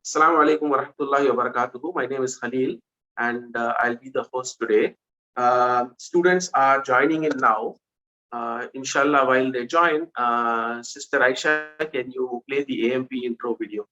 Assalamu alaikum wa rahmatullahi wa barakatuhu. My name is Khalil and I'll be the host today. Students are joining in now. Inshallah, while they join, Sister Aisha, can you play the AMP intro video?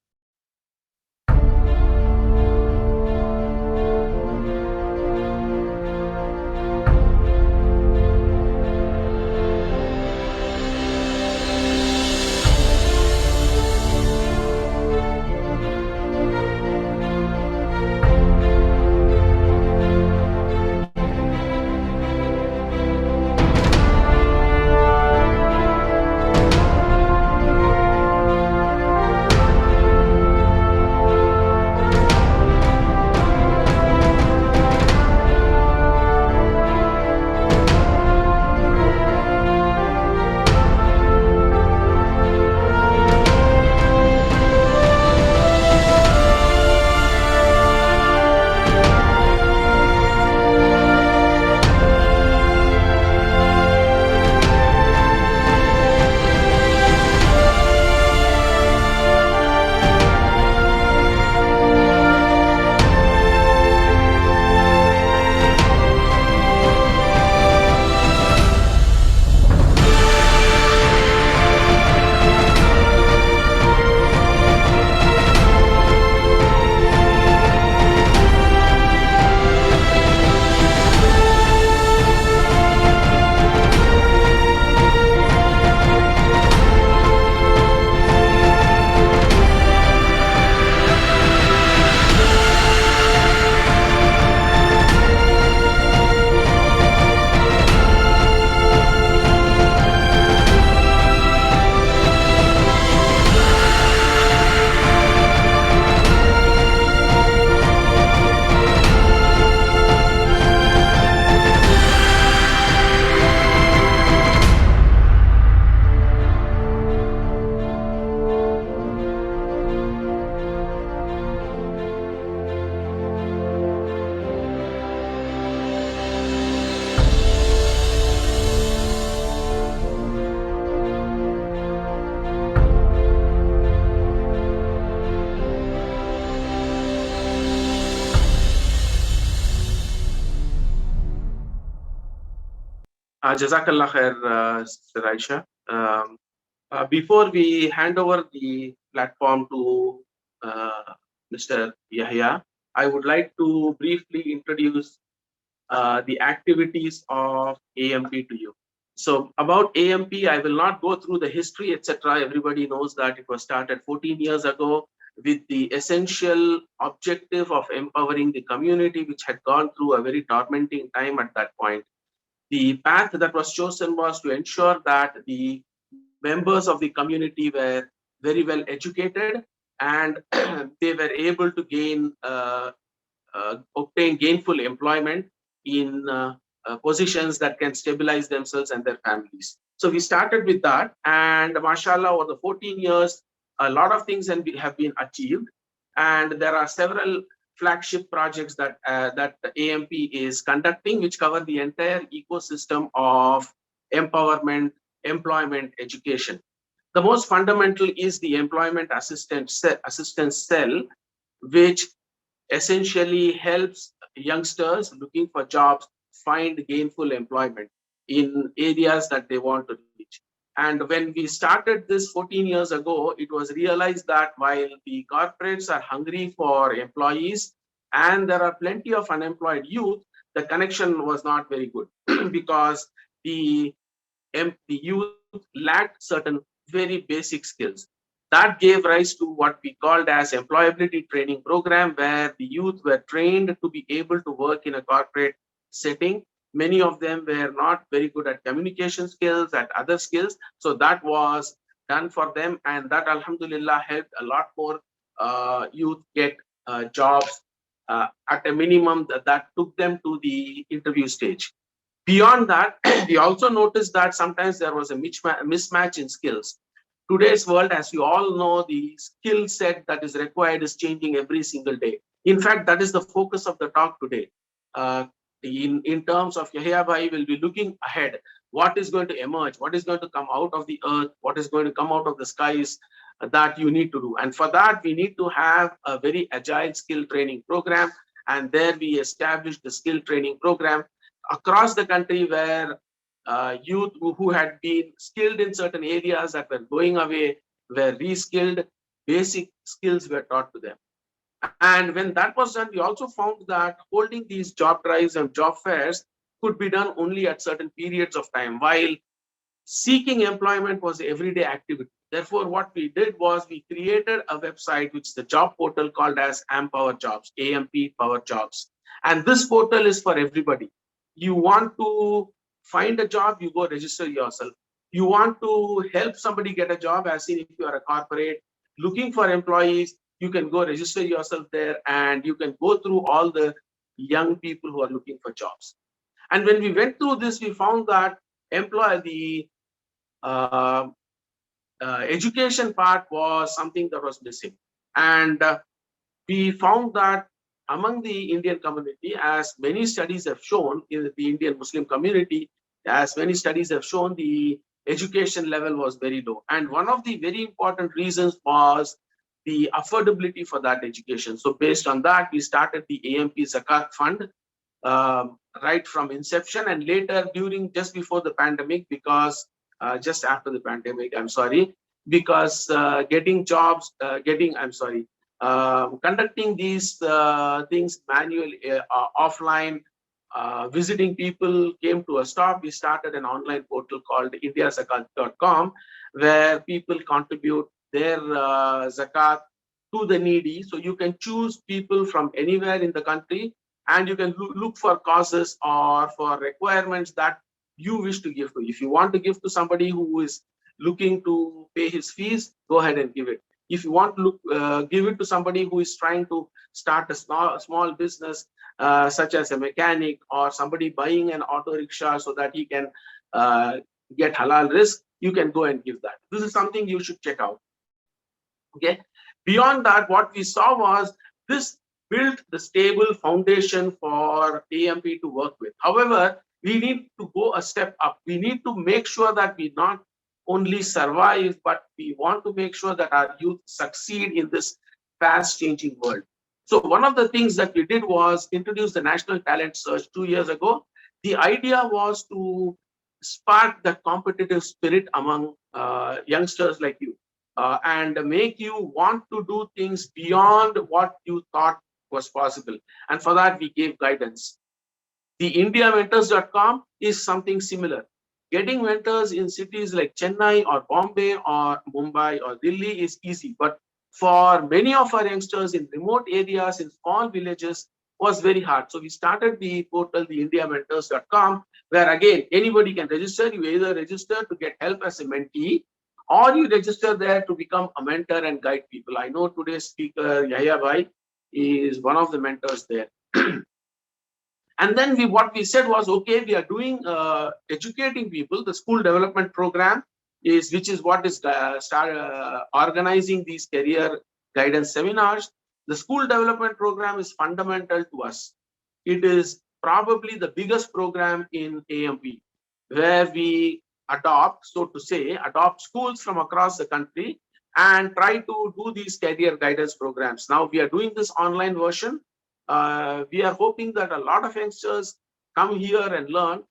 Jazakallah khair, Sister Aisha. Before we hand over the platform to Mr. Yahya, I would like to briefly introduce the activities of AMP to you. So about AMP, I will not go through the history, etc. Everybody knows that it was started 14 years ago with the essential objective of empowering the community, which had gone through a very tormenting time at that point. The path that was chosen was to ensure that the members of the community were very well educated and they were able to obtain gainful employment in positions that can stabilize themselves and their families. So we started with that, and mashallah, over the 14 years, a lot of things have been achieved, and there are several flagship projects that the AMP is conducting, which cover the entire ecosystem of empowerment, employment, education. The most fundamental is the employment assistance cell, which essentially helps youngsters looking for jobs find gainful employment in areas that they want to reach. And when we started this 14 years ago, it was realized that while the corporates are hungry for employees and there are plenty of unemployed youth, the connection was not very good because the youth lacked certain very basic skills. That gave rise to what we called as employability training program, where the youth were trained to be able to work in a corporate setting. Many of them were not very good at communication skills, at other skills. So that was done for them, and that alhamdulillah helped a lot more youth get jobs at a minimum that took them to the interview stage. Beyond that, we also noticed that sometimes there was a mismatch in skills. Today's world, as you all know, the skill set that is required is changing every single day. In fact, that is the focus of the talk today. In terms of Yahya Bhai, will be looking ahead. What is going to emerge? What is going to come out of the earth? What is going to come out of the skies? that you need to do. And for that, we need to have a very agile skill training program. And there we established the skill training program across the country, where youth who had been skilled in certain areas that were going away were reskilled, basic skills were taught to them. And when that was done, we also found that holding these job drives and job fairs could be done only at certain periods of time, while seeking employment was everyday activity. Therefore, what we did was we created a website, which is the job portal called as Ampower Jobs, AMP Power Jobs. And this portal is for everybody. You want to find a job, you go register yourself. You want to help somebody get a job, as in if you are a corporate looking for employees, you can go register yourself there, and you can go through all the young people who are looking for jobs. And when we went through this, we found that the uh, education part was something that was missing. And we found that among the Indian community, as many studies have shown, in the Indian Muslim community, as many studies have shown, the education level was very low. And one of the very important reasons was the affordability for that education. So based on that, we started the AMP Zakat Fund right from inception, and later during, just before the pandemic, because just after the pandemic, I'm sorry, because conducting these things manually, offline, visiting people came to a stop. We started an online portal called indiazakat.com, where people contribute their zakat to the needy. So you can choose people from anywhere in the country, and you can look for causes or for requirements that you wish to give to. If you want to give to somebody who is looking to pay his fees, go ahead and give it. If you want to give it to somebody who is trying to start a small business, such as a mechanic, or somebody buying an auto rickshaw so that he can get halal rizq, you can go and give that. This is something you should check out. Okay. Beyond that, what we saw was this built the stable foundation for AMP to work with. However, we need to go a step up. We need to make sure that we not only survive, but we want to make sure that our youth succeed in this fast changing world. So one of the things that we did was introduce the National Talent Search 2 years ago. The idea was to spark the competitive spirit among youngsters like you, and make you want to do things beyond what you thought was possible. And for that, we gave guidance. The indiamentors.com is something similar. Getting mentors in cities like Chennai or Bombay or Mumbai or Delhi is easy, but for many of our youngsters in remote areas, in small villages, was very hard. So we started the portal, the indiamentors.com, where again, anybody can register. You either register to get help as a mentee, or you register there to become a mentor and guide people. I know today's speaker, Yahya Bhai, is one of the mentors there. And then what we said was, okay, we are doing educating people. The school development program which is what is organizing these career guidance seminars. The school development program is fundamental to us. It is probably the biggest program in AMP, where we adopt schools from across the country and try to do these career guidance programs. Now we are doing this online version. We are hoping that a lot of youngsters come here and learn.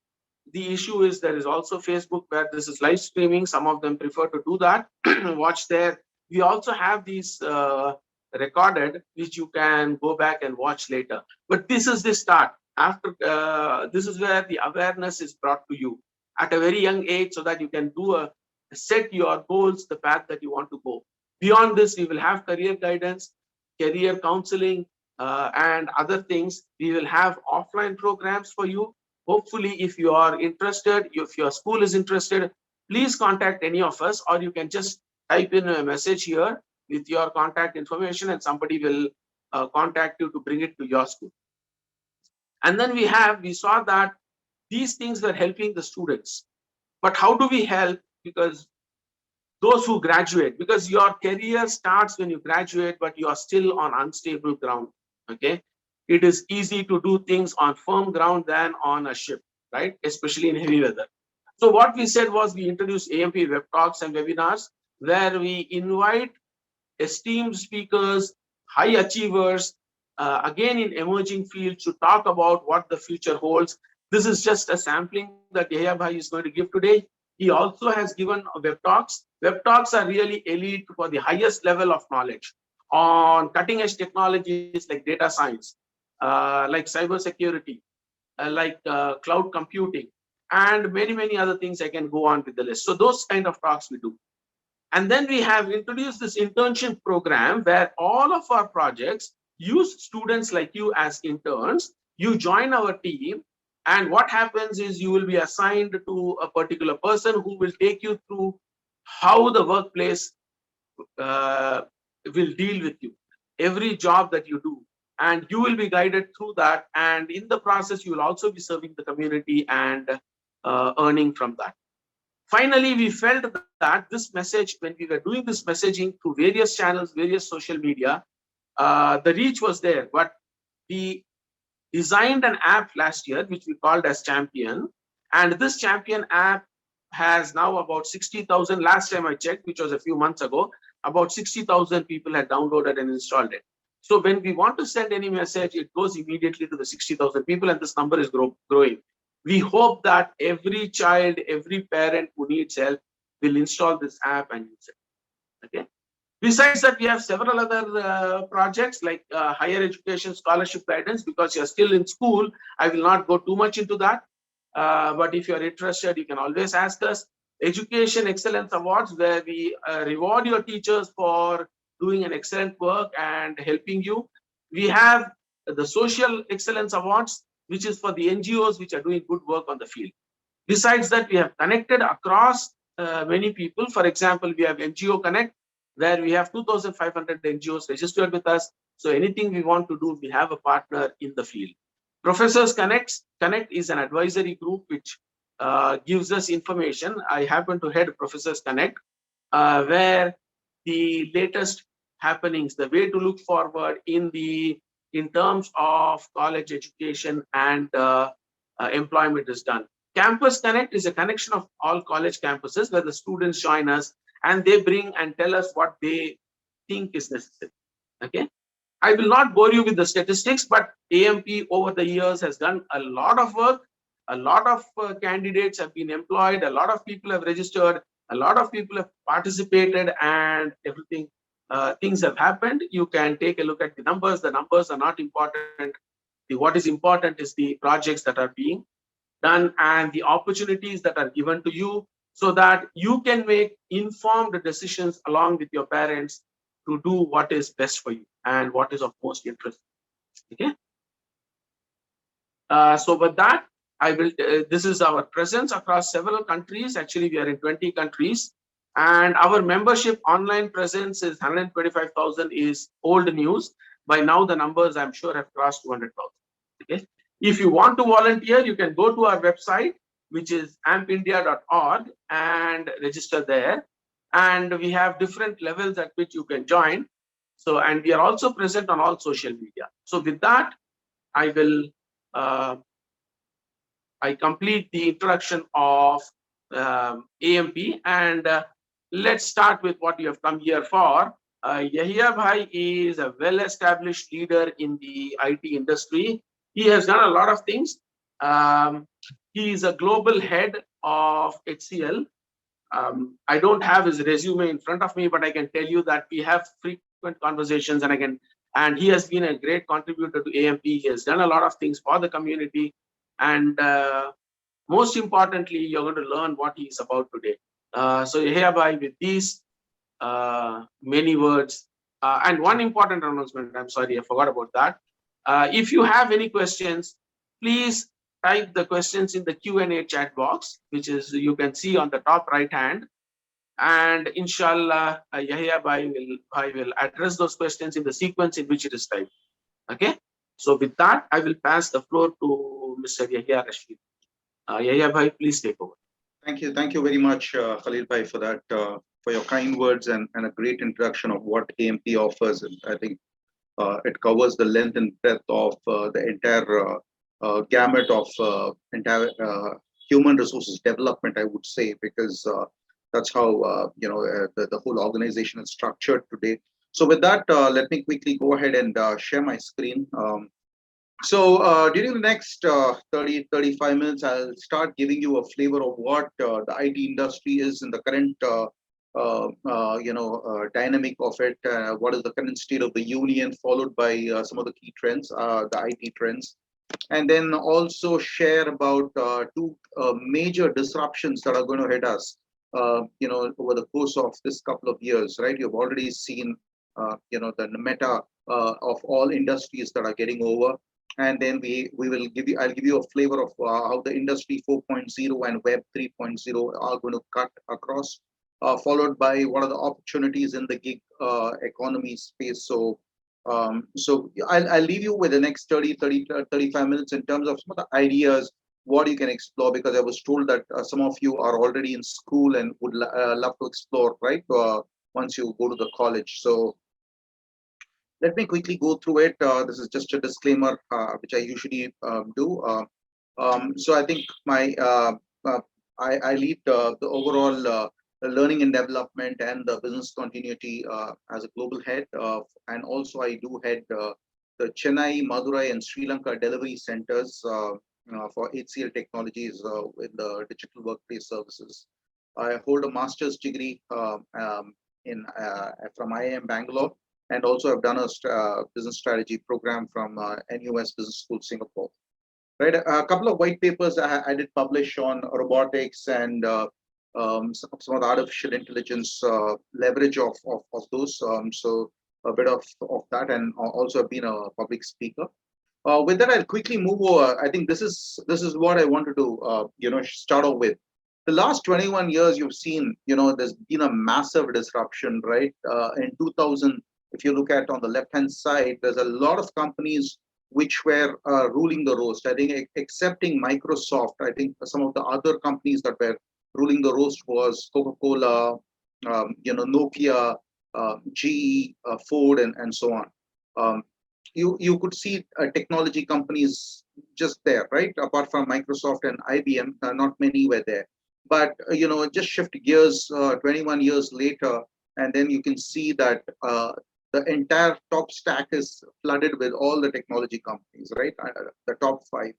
The issue is there is also Facebook, where this is live streaming. Some of them prefer to do that, watch there. We also have these recorded, which you can go back and watch later. But this is the start. After this is where the awareness is brought to you at a very young age, so that you can set your goals, the path that you want to go. Beyond this, we will have career guidance, career counseling, and other things. We will have offline programs for you. Hopefully, if you are interested, if your school is interested, please contact any of us, or you can just type in a message here with your contact information, and somebody will contact you to bring it to your school. And then we saw that these things were helping the students. But how do we help? Because those who graduate, because your career starts when you graduate, but you are still on unstable ground. Okay, it is easy to do things on firm ground than on a ship, right? Especially in heavy weather. So what we said was, we introduced AMP web talks and webinars. where we invite esteemed speakers, high achievers, again in emerging fields, to talk about what the future holds. This is just a sampling that Yahya Bhai is going to give today. He also has given web talks. Web talks are really elite for the highest level of knowledge on cutting edge technologies like data science, like cyber security, cloud computing, and many, many other things. I can go on with the list. So those kind of talks we do. And then we have introduced this internship program where all of our projects use students like you as interns. You join our team, and what happens is you will be assigned to a particular person who will take you through how the workplace uh, will deal with you, every job that you do, and you will be guided through that. And in the process, you will also be serving the community and earning from that. Finally, we felt that this message, when we were doing this messaging through various channels, various social media, the reach was there. But we designed an app last year, which we called as Champion. And this Champion app has now about 60,000. Last time I checked, which was a few months ago, about 60,000 people had downloaded and installed it. So when we want to send any message, it goes immediately to the 60,000 people, and this number is growing. We hope that every child, every parent who needs help will install this app and use it. Okay. Besides that, we have several other projects like higher education scholarship guidance. Because you're still in school, I will not go too much into that. But if you're interested, you can always ask us. Education Excellence Awards, where we reward your teachers for doing an excellent work and helping you. We have the Social Excellence Awards, which is for the NGOs which are doing good work on the field. Besides that, we have connected across many people. For example, we have NGO Connect, where we have 2,500 NGOs registered with us. So anything we want to do, we have a partner in the field. Professors Connect is an advisory group which gives us information. I happen to head Professors Connect, where the latest happenings, the way to look forward in terms of college education and employment is done. Campus Connect is a connection of all college campuses where the students join us and they bring and tell us what they think is necessary. Okay. I will not bore you with the statistics, but AMP over the years has done a lot of work. A lot of candidates have been employed. A lot of people have registered. A lot of people have participated, and everything. Things have happened. You can take a look at the numbers. The numbers are not important. What is important is the projects that are being done and the opportunities that are given to you, so that you can make informed decisions along with your parents to do what is best for you and what is of most interest. Okay. So with that, I will. This is our presence across several countries. Actually, we are in 20 countries, and our membership online presence is 125,000. Is old news. By now, the numbers I'm sure have crossed 200,000. Okay. If you want to volunteer, you can go to our website, which is ampindia.org, and register there. And we have different levels at which you can join. So, and we are also present on all social media. So with that, I will I complete the introduction of AMP, and let's start with what you have come here for. Yahya Bhai is a well-established leader in the IT industry. He has done a lot of things. He is a global head of HCL. I don't have his resume in front of me, but I can tell you that we have frequent conversations, and he has been a great contributor to AMP. He has done a lot of things for the community, and most importantly, you're going to learn what he is about today. So hereby with these many words, and one important announcement, I'm sorry, I forgot about that. If you have any questions, please type the questions in the Q&A chat box, which is you can see on the top right hand. And inshallah, Yahya Bhai will address those questions in the sequence in which it is typed. Okay. So with that, I will pass the floor to Mr. Yahya Rasheed. Yahya Bhai, please take over. Thank you very much, Khalil Bhai, for that, for your kind words and a great introduction of what AMP offers. And I think it covers the length and breadth of the entire gamut of entire human resources development, I would say, because That's how the whole organization is structured today. So with that, let me quickly go ahead and share my screen. So during the next 30-35 minutes, I'll start giving you a flavor of what the IT industry is in the current dynamic of it. What is the current state of the union, followed by some of the key trends, the IT trends, and then also share about two major disruptions that are going to hit us, over the course of this couple of years, right? You've already seen, the meta of all industries that are getting over. And then I'll give you a flavor of how the industry 4.0 and web 3.0 are going to cut across, followed by what are the opportunities in the gig economy space. So I'll leave you with the next 35 minutes in terms of some of the ideas, what you can explore, because I was told that some of you are already in school and would love to explore, right? Once you go to the college. So let me quickly go through it. This is just a disclaimer, which I usually do. So I think uh, I lead the overall learning and development and the business continuity as a global head, and also I do head the Chennai, Madurai, and Sri Lanka delivery centers for HCL Technologies in the digital workplace services. I hold a master's degree in from IIM Bangalore, and also I've done a business strategy program from NUS Business School, Singapore. Right, a couple of white papers I did publish on robotics and some of the artificial intelligence leverage of those. So a bit of that, and also I've been a public speaker. With that, I'll quickly move over. I think this is what I wanted to start off with. The last 21 years, you've seen, there's been a massive disruption, right? In 2000, if you look at on the left hand side, there's a lot of companies which were ruling the roast. I think excepting Microsoft, I think some of the other companies that were ruling the roast was Coca-Cola, Nokia, GE, Ford, and so on. Um, you could see technology companies just there, right? Apart from Microsoft and IBM, not many were there. But just shift gears 21 years later, and then you can see that the entire top stack is flooded with all the technology companies, right? The top five.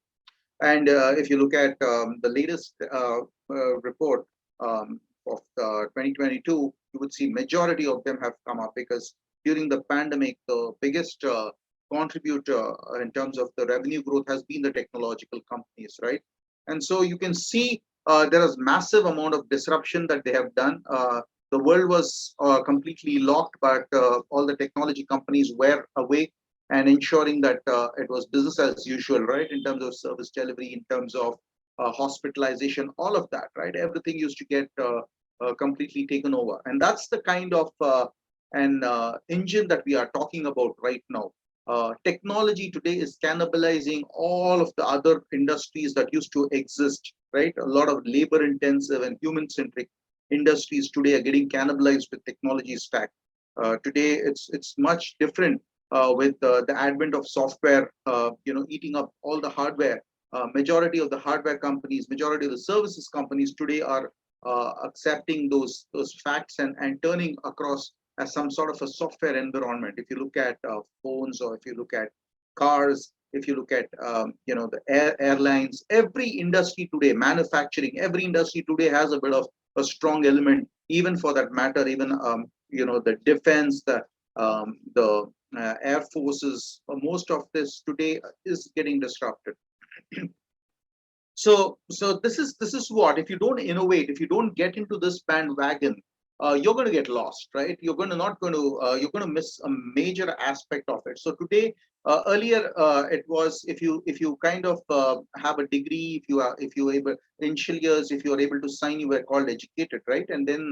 And if you look at the latest report of 2022, you would see majority of them have come up, because during the pandemic, the biggest contributor in terms of the revenue growth has been the technological companies, right? And so you can see there is massive amount of disruption that they have done. The world was completely locked, but all the technology companies were awake and ensuring that it was business as usual, right? In terms of service delivery, in terms of hospitalization, all of that, right? Everything used to get completely taken over. And that's the kind of an engine that we are talking about right now. Technology today is cannibalizing all of the other industries that used to exist, right? A lot of labor intensive and human centric industries today are getting cannibalized with technology stack. Today, it's much different with the advent of software, eating up all the hardware. Majority of the hardware companies, majority of the services companies today are accepting those facts and turning across as some sort of a software environment. If you look at phones, or if you look at cars, if you look at the airlines, every industry today, manufacturing, every industry today has a bit of a strong element. Even for that matter, even the defense, the air forces, most of this today is getting disrupted. So this is what, if you don't innovate, if you don't get into this bandwagon, you're going to get lost, right? You're going to miss a major aspect of it. So today, earlier, it was, if you kind of have a degree, if you able, initial years, if you are able to sign, you were called educated, right? And then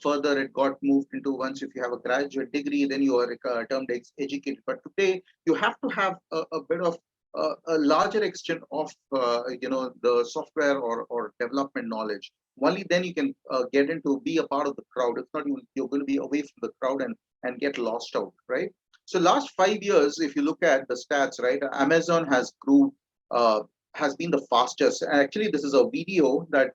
further it got moved into, once if you have a graduate degree, then you are termed educated. But today you have to have a bit of a larger extent of the software or development knowledge. Only then you can get into, be a part of the crowd. If not, you're going to be away from the crowd and get lost out, right? So last 5 years, if you look at the stats, right, Amazon has grew has been the fastest. Actually, this is a video that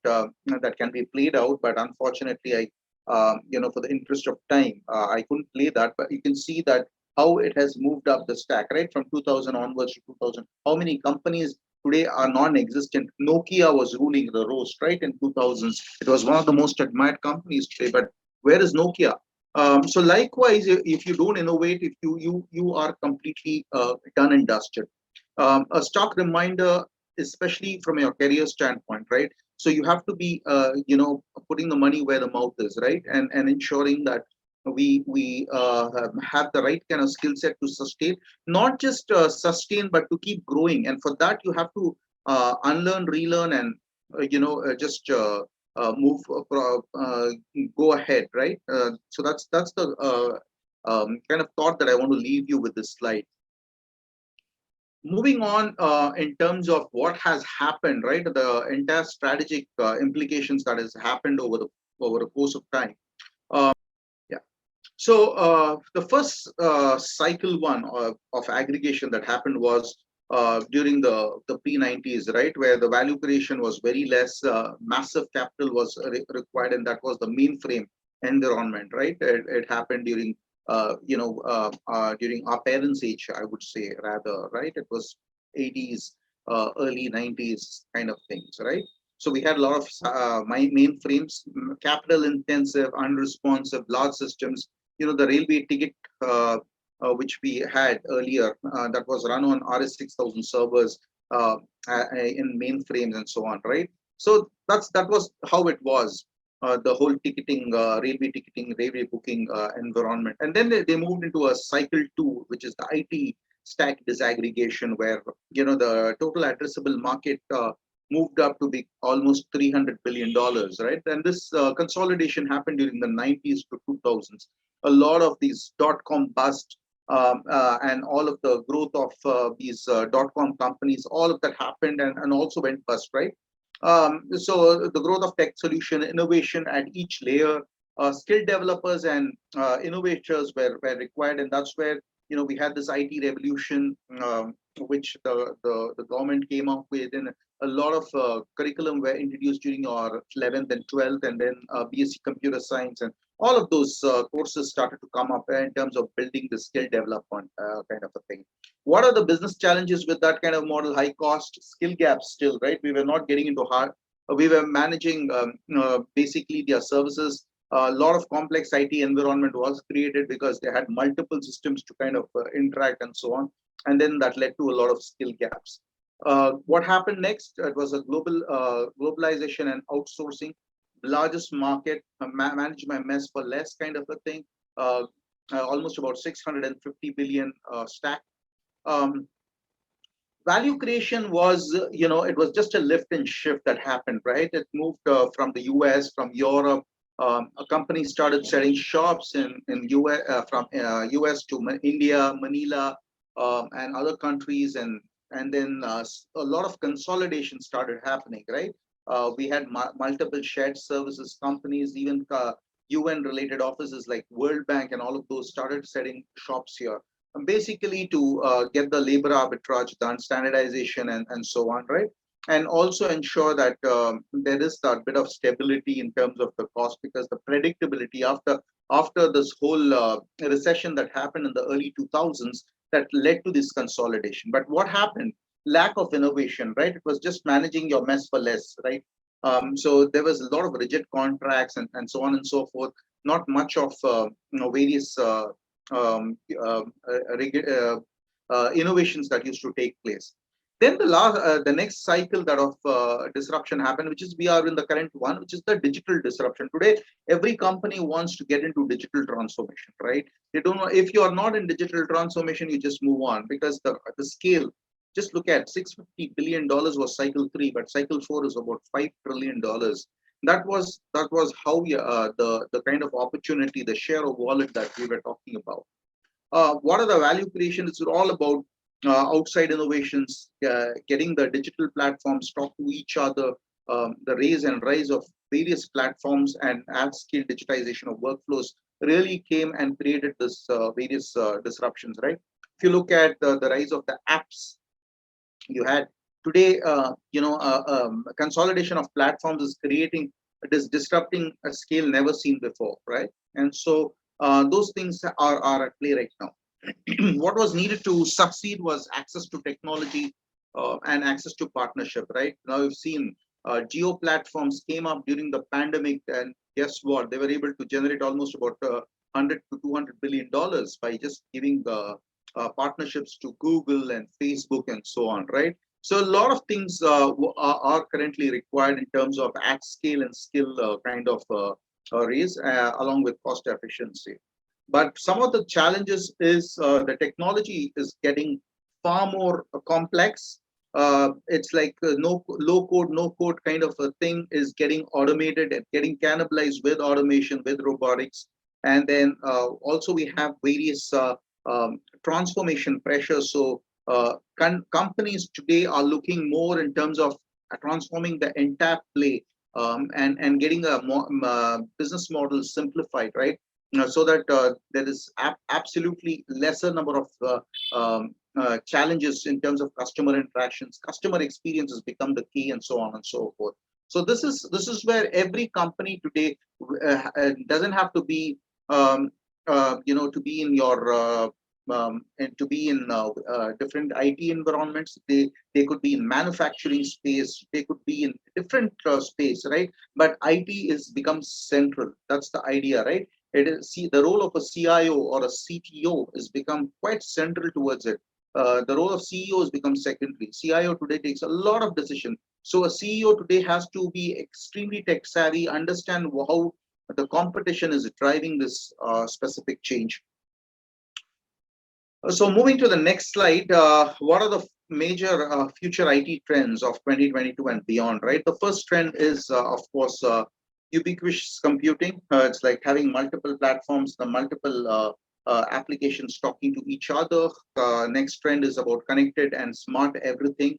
can be played out, but unfortunately, for the interest of time, I couldn't play that. But you can see that how it has moved up the stack, right, from 2000 onwards to 2000. How many companies today are non-existent? Nokia was ruling the roast, right, in 2000s. It was one of the most admired companies today, but where is Nokia? So likewise, if you don't innovate, if you are completely done and dusted. A stock reminder, especially from your career standpoint, right? So you have to be, putting the money where the mouth is, right, and ensuring that we have the right kind of skill set to sustain, not just sustain, but to keep growing. And for that, you have to unlearn, relearn, and just move, go ahead, right? So that's the kind of thought that I want to leave you with this slide. Moving on, in terms of what has happened, right? The entire strategic implications that has happened over the course of time. Yeah. So the first cycle one of aggregation that happened was during the P90s, right, where the value creation was very less, massive capital was required, and that was the mainframe environment, right? It happened during during our parents' age, I would say, rather, right? It was 80s, early 90s kind of things, right? So we had a lot of mainframes, capital intensive, unresponsive, large systems. The railway ticket, which we had earlier, that was run on RS6000 servers in mainframes and so on, right? So that was how it was. The whole ticketing, railway ticketing, railway booking environment. And then they moved into a cycle two, which is the IT stack disaggregation, where the total addressable market moved up to be almost $300 billion, right? And this consolidation happened during the 90s to 2000s. A lot of these dot-com bust, and all of the growth of these dot-com companies, all of that happened and also went bust, right? So the growth of tech solution innovation at each layer, skilled developers and innovators were required, and that's where we had this IT revolution, which the government came up with, and a lot of curriculum were introduced during our 11th and 12th, and then BSc Computer Science, and all of those courses started to come up in terms of building the skill development kind of a thing. What are the business challenges with that kind of model? High cost, skill gaps still, right? We were not getting into hard. We were managing basically their services. A lot of complex IT environment was created because they had multiple systems to kind of interact and so on. And then that led to a lot of skill gaps. What happened next? It was a globalization and outsourcing. Largest market, manage my mess for less kind of a thing. Almost about 650 billion stack. Value creation was, it was just a lift and shift that happened, right? It moved from the US, from Europe. A company started setting shops in US, from US to India, Manila, and other countries, and then a lot of consolidation started happening, right? We had multiple shared services companies, even UN related offices like World Bank and all of those started setting shops here. Basically to get the labor arbitrage done, standardization, and so on, right? And also ensure that there is that bit of stability in terms of the cost, because the predictability after this whole recession that happened in the early 2000s, that led to this consolidation. But what happened? Lack of innovation, right? It was just managing your mess for less, right? So there was a lot of rigid contracts and so on and so forth. Not much of various innovations that used to take place. Then the next cycle that of disruption happened, which is we are in the current one, which is the digital disruption. Today, every company wants to get into digital transformation, right? You don't know if you are not in digital transformation, you just move on, because the scale. Just look at $650 billion was cycle three, but cycle four is about $5 trillion. That was how the kind of opportunity, the share of wallet that we were talking about. What are the value creation? It's all about outside innovations, getting the digital platforms talk to each other, the raise and rise of various platforms and at-scale digitization of workflows really came and created this various disruptions, right? If you look at the rise of the apps, you had today, consolidation of platforms is creating, it is disrupting a scale never seen before, right? And so those things are at play right now. What was needed to succeed was access to technology and access to partnership, right? Now we've seen geo platforms came up during the pandemic, and guess what? They were able to generate almost about 100 to 200 billion dollars by just giving partnerships to Google and Facebook and so on, right? So a lot of things are currently required in terms of at scale and skill kind of raise, along with cost efficiency. But some of the challenges is the technology is getting far more complex. It's like no low code, no code kind of a thing is getting automated and getting cannibalized with automation, with robotics. And then also we have various transformation pressures. So companies today are looking more in terms of transforming the entire play, and getting a business model simplified, right? So that there is absolutely lesser number of challenges in terms of customer interactions, customer experiences become the key, and so on and so forth. So this is where every company today doesn't have to be to be in your and to be in different IT environments. They could be in manufacturing space. They could be in different space, right? But IT is becomes central. That's the idea, right? It is, see, the role of a CIO or a CTO has become quite central towards it. The role of CEO has become secondary. CIO today takes a lot of decision. So a CEO today has to be extremely tech savvy, understand how the competition is driving this specific change. So moving to the next slide, what are the major future IT trends of 2022 and beyond, right? The first trend is, of course, ubiquitous computing. It's like having multiple platforms, the multiple applications talking to each other. Next trend is about connected and smart everything.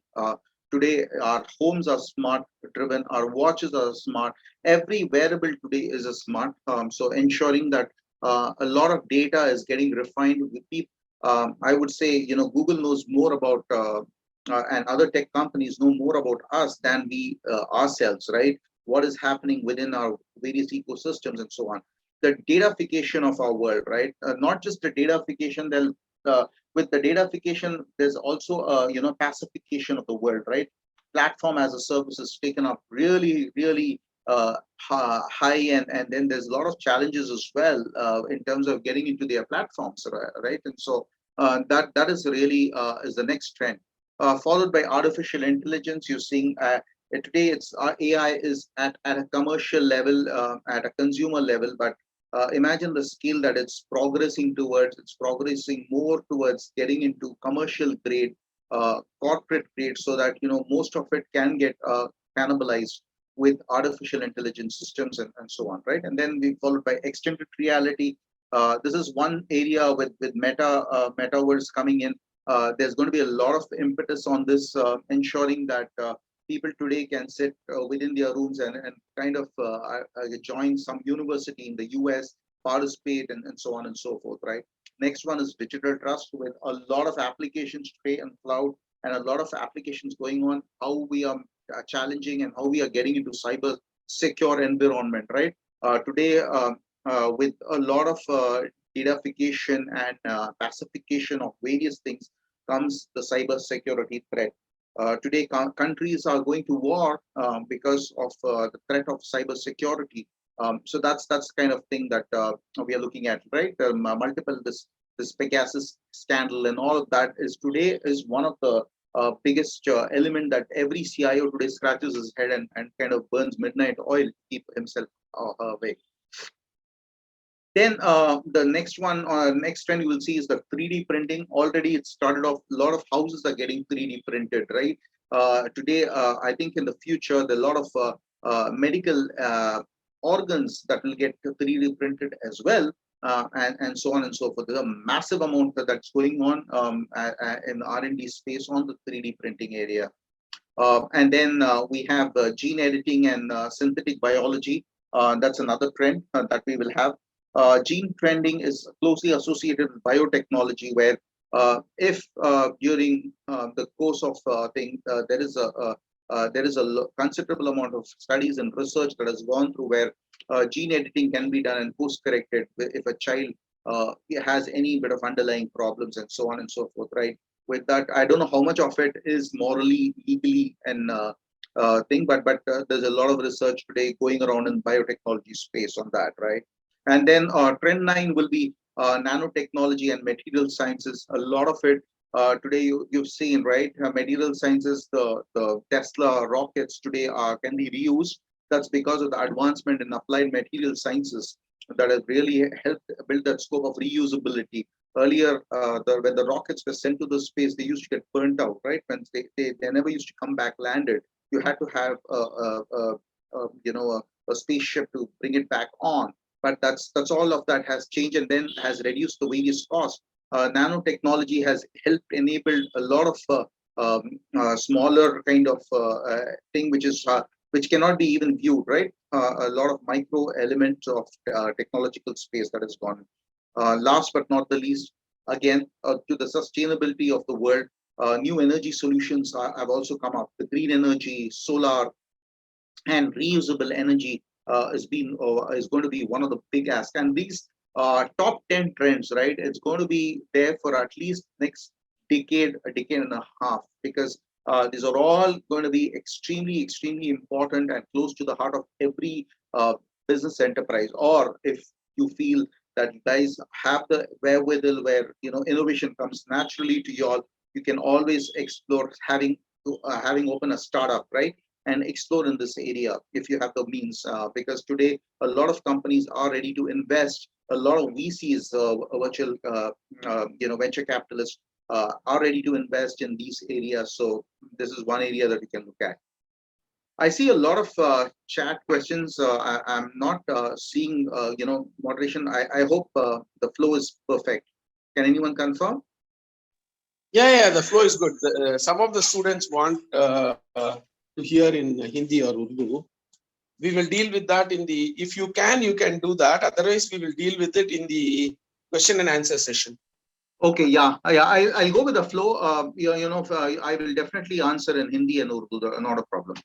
Today, our homes are smart driven, our watches are smart. Every wearable today is a smart. So ensuring that a lot of data is getting refined with people. I would say, Google knows more about, and other tech companies know more about us than we ourselves, right? What is happening within our various ecosystems and so on. The datafication of our world, right? Not just the datafication, with the datafication, there's also pacification of the world, right? Platform as a service is taken up really, really high, and then there's a lot of challenges as well in terms of getting into their platforms, right? And so that is really is the next trend, followed by artificial intelligence. You're seeing today it's AI is at a commercial level, at a consumer level, but imagine the scale that it's progressing towards. It's progressing more towards getting into commercial grade, corporate grade, so that most of it can get cannibalized with artificial intelligence systems, and so on, right? And then we followed by extended reality. This is one area with metaverse coming in. There's going to be a lot of impetus on this, ensuring that people today can sit within their rooms and kind of join some university in the US, participate, and so on and so forth, right? Next one is digital trust, with a lot of applications today and cloud, and a lot of applications going on. How we are challenging and how we are getting into cyber secure environment, right? Today, with a lot of datafication and pacification of various things, comes the cyber security threat. Today, countries are going to war because of the threat of cyber security. So that's kind of thing that we are looking at, right? Multiple this Pegasus scandal and all of that is today is one of the biggest element that every CIO today scratches his head and kind of burns midnight oil to keep himself awake. Then the next one, next trend you will see is the 3D printing. Already it started off, a lot of houses are getting 3D printed, right? Today, I think in the future, there are a lot of medical organs that will get 3D printed as well, and so on and so forth. There's a massive amount that's going on in R&D space on the 3D printing area. And then we have gene editing and synthetic biology. That's another trend that we will have. Gene trending is closely associated with biotechnology, where If during the course of thing there is a considerable amount of studies and research that has gone through where gene editing can be done and course corrected if a child has any bit of underlying problems and so on and so forth, right? With that, I don't know how much of it is morally, legally, and thing, but there's a lot of research today going around in biotechnology space on that, right? And then trend 9 will be nanotechnology and material sciences. A lot of it today you've seen, right? Material sciences, the Tesla rockets today can be reused. That's because of the advancement in applied material sciences that has really helped build that scope of reusability. Earlier, when the rockets were sent to the space, they used to get burnt out, right? When they never used to come back landed. You had to have a spaceship to bring it back on. But that's all of that has changed and then has reduced the various costs. Nanotechnology has helped enabled a lot of smaller kind of thing which cannot be even viewed, right? A lot of micro elements of technological space that has gone. Last but not the least, again, to the sustainability of the world, new energy solutions have also come up. The green energy, solar, and reusable energy is going to be one of the big asks. And these top 10 trends, right? It's going to be there for at least next decade, a decade and a half, because these are all going to be extremely, extremely important and close to the heart of every business enterprise. Or if you feel that you guys have the wherewithal where innovation comes naturally to you all, you can always explore having open a startup, right? And explore in this area if you have the means, because today a lot of companies are ready to invest. A lot of VCs, virtual venture capitalists, are ready to invest in these areas. So this is one area that we can look at. I see a lot of chat questions. I'm not seeing moderation. I hope the flow is perfect. Can anyone confirm? Yeah, the flow is good. Some of the students want to hear in Hindi or Urdu. We will deal with that if you can do that. Otherwise, we will deal with it in the question and answer session. Okay, yeah. I'll go with the flow. I will definitely answer in Hindi and Urdu. Not a problem.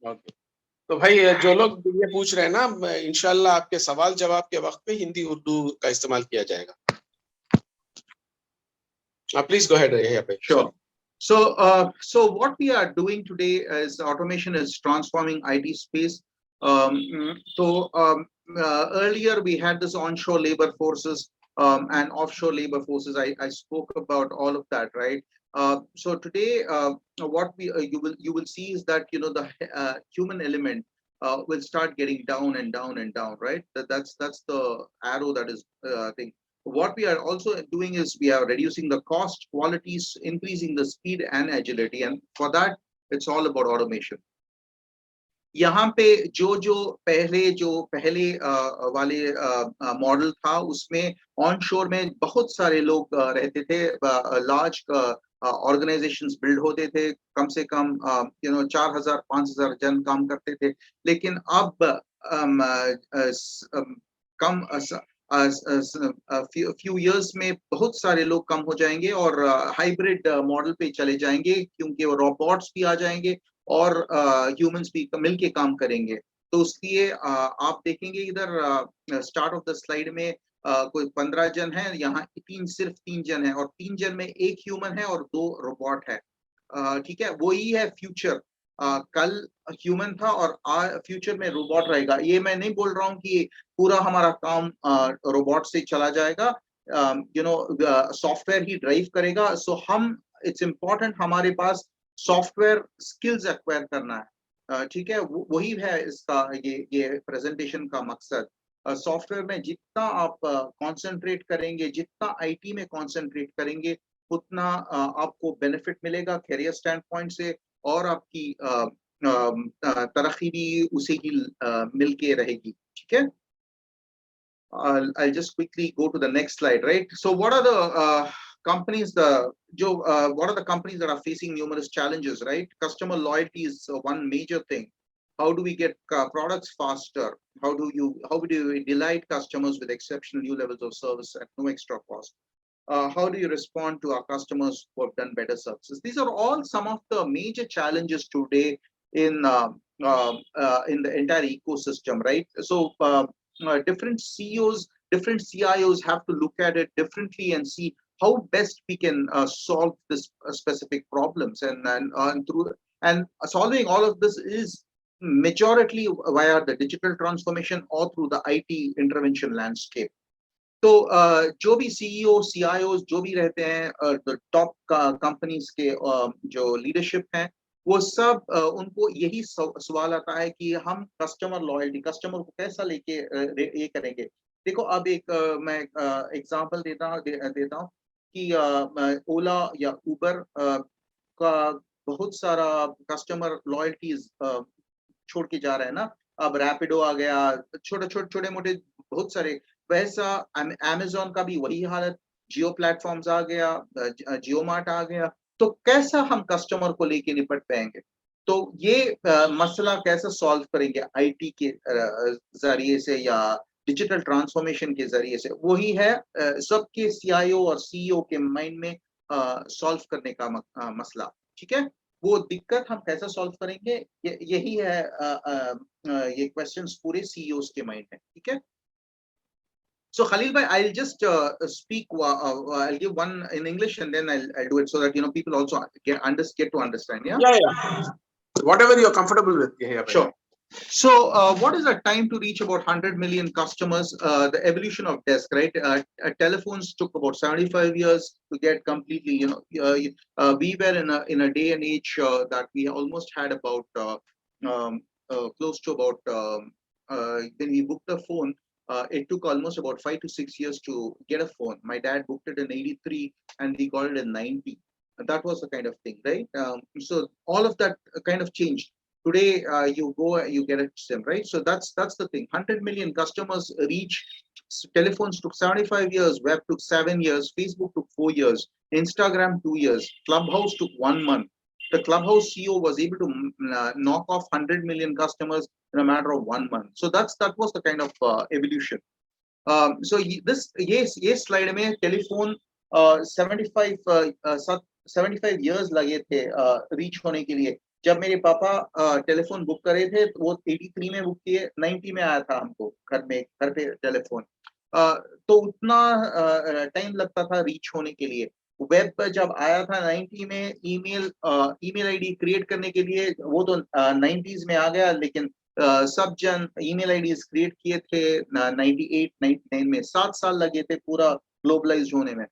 Okay. तो भाई जो लोग ये पूछ रहे हैं ना, इंशाल्लाह आपके सवाल जवाब के वक्त पे हिंदी उर्दू का इस्तेमाल किया जाएगा. Please go ahead. Sure. So what we are doing today is automation is transforming IT space. Earlier we had this onshore labor forces and offshore labor forces. I spoke about all of that, right? So today, what you will see is that the human element will start getting down and down and down, right? That's the arrow that is thing. What we are also doing is we are reducing the cost, qualities, increasing the speed and agility, and for that it's all about automation. यहाँ पे जो पहले वाले model था उसमें onshore में बहुत सारे लोग रहते थे, लार्ज ऑर्गेनाइजेशंस बिल्ड होते थे, कम से कम 4,000-5,000 जन काम करते थे. लेकिन अब कम few years में बहुत सारे लोग कम हो जाएंगे और हाइब्रिड मॉडल पे चले जाएंगे, क्योंकि वो रोबोट्स भी आ जाएंगे और ह्यूमंस भी मिलके काम करेंगे. तो उसलिए आप देखेंगे इधर स्टार्ट ऑफ द स्लाइड में कोई 15 जन है, यहाँ सिर्फ 3 जन है और 3 जन में 1 ह्यूमन है और 2 रोबोट है. ठीक है, वही है फ्यूचर. कल ह्यूमन था और फ्यूचर में रोबोट रहेगा. ये मैं नहीं बोल रहा हूँ कि पूरा हमारा काम रोबोट से चला जाएगा. सॉफ्टवेयर ही ड्राइव करेगा. सो इट्स इम्पोर्टेंट हमारे पास सॉफ्टवेयर स्किल्स एक्वायर करना है. ठीक है, वही है इसका ये प्रेजेंटेशन का मकसद. सॉफ्टवेयर में जितना आप कंसंट्रेट करेंगे, जितना आईटी में कंसंट्रेट करेंगे, उतना आपको बेनिफिट मिलेगा करियर स्टैंड पॉइंट से और आपकी तरक्की भी उसी की मिलके रहेगी. ठीक है. I'll just quickly go to the next slide, right? So what are the companies what are the companies that are facing numerous challenges, right? Customer loyalty is one major thing. How do we get products faster? How do we delight customers with exceptional new levels of service at no extra cost? How do you respond to our customers who have done better services? These are all some of the major challenges today in in the entire ecosystem, right? So different CEOs, different CIOs have to look at it differently and see how best we can solve this specific problems, and through and solving all of this is majority via the digital transformation or through the IT intervention landscape. तो जो भी CEO CIO जो भी रहते हैं top companies के जो leadership हैं वो सब उनको यही सवाल आता है कि हम कस्टमर लॉयल्टी कस्टमर को कैसा लेके ये करेंगे। देखो अब एक मैं एग्जांपल देता हूँ कि ओला या उबर का बहुत सारा कस्टमर लॉयल्टीज छोड़ के जा रहे हैं ना। अब रैपिडो आ गया, छोटे मोटे बहुत सारे, वैसा अमेज़न का भी वही हालत, जियो प्लेटफॉर्म्स आ गया, जियो मार्ट आ गया, तो कैसा हम कस्टमर को लेके निपट पाएंगे? तो ये मसला कैसे सॉल्व करेंगे आईटी के जरिए से या डिजिटल ट्रांसफॉर्मेशन के जरिए से, वही है सबके सीआईओ और सीईओ के माइंड में सॉल्व करने का मसला। ठीक है, वो दिक्कत हम कैसे सॉल्व करेंगे, यही है ये क्वेश्चंस पूरे सीईओस के माइंड में। ठीक है, so Khalil bhai, I'll just speak. I'll give one in English and then I'll do it so that people also get to understand. Yeah. Yeah. Whatever you're comfortable with. Yeah. Sure. So, what is the time to reach about 100 million customers? The evolution of desk, right? Telephones took about 75 years to get completely. We were in a day and age that we almost had about close to about when we booked a phone. It took almost about 5 to 6 years to get a phone. My dad booked it in '83 and we got it in '90. That was the kind of thing, right? So all of that kind of changed. Today, you go, you get a SIM, right? So that's the thing. 100 million customers reach. Telephones took 75 years. Web took 7 years. Facebook took 4 years. Instagram 2 years. Clubhouse took 1 month. The Clubhouse CEO was able to knock off 100 million customers in a matter of 1 month. So that was the kind of evolution. So this yes slide में telephone 75 years लगे थे reach होने के लिए। जब मेरे पापा telephone book करे थे तो वो 83 में बुक किए, 90 में आया था हमको घर पे टेलीफोन। तो उतना टाइम लगता था रीच होने के लिए। वेब पर जब आया था 90 में, ईमेल आईडी क्रिएट करने के लिए, वो तो 90s में आ गया, लेकिन सब जन ईमेल आईडीज क्रिएट किए थे 98 99 में। 7 साल लगे थे पूरा ग्लोबलाइज होने में।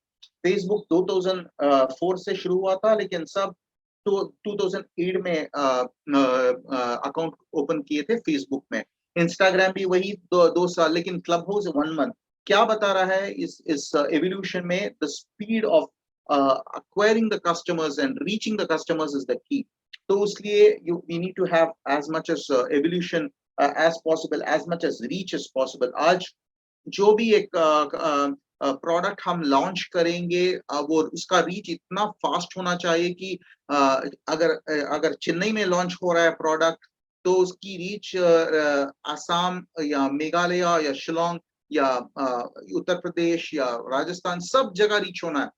फेसबुक 2004 से शुरू हुआ था, लेकिन सब 2008 में अकाउंट ओपन किए थे फेसबुक में। इंस्टाग्राम भी वही 2 साल, लेकिन क्लब हाउस 1 मंथ। क्या बता रहा है इस एवोल्यूशन में? The speed of acquiring the customers and reaching the customers is the key. तो इसलिए we need to have as much as evolution as possible, as much as reach as possible. आज जो भी एक प्रोडक्ट हम launch करेंगे वो उसका रीच इतना फास्ट होना चाहिए कि अगर चेन्नई में लॉन्च हो रहा है प्रोडक्ट, तो उसकी रीच आसाम या मेघालय या शिलोंग या उत्तर प्रदेश या राजस्थान सब जगह रीच होना है।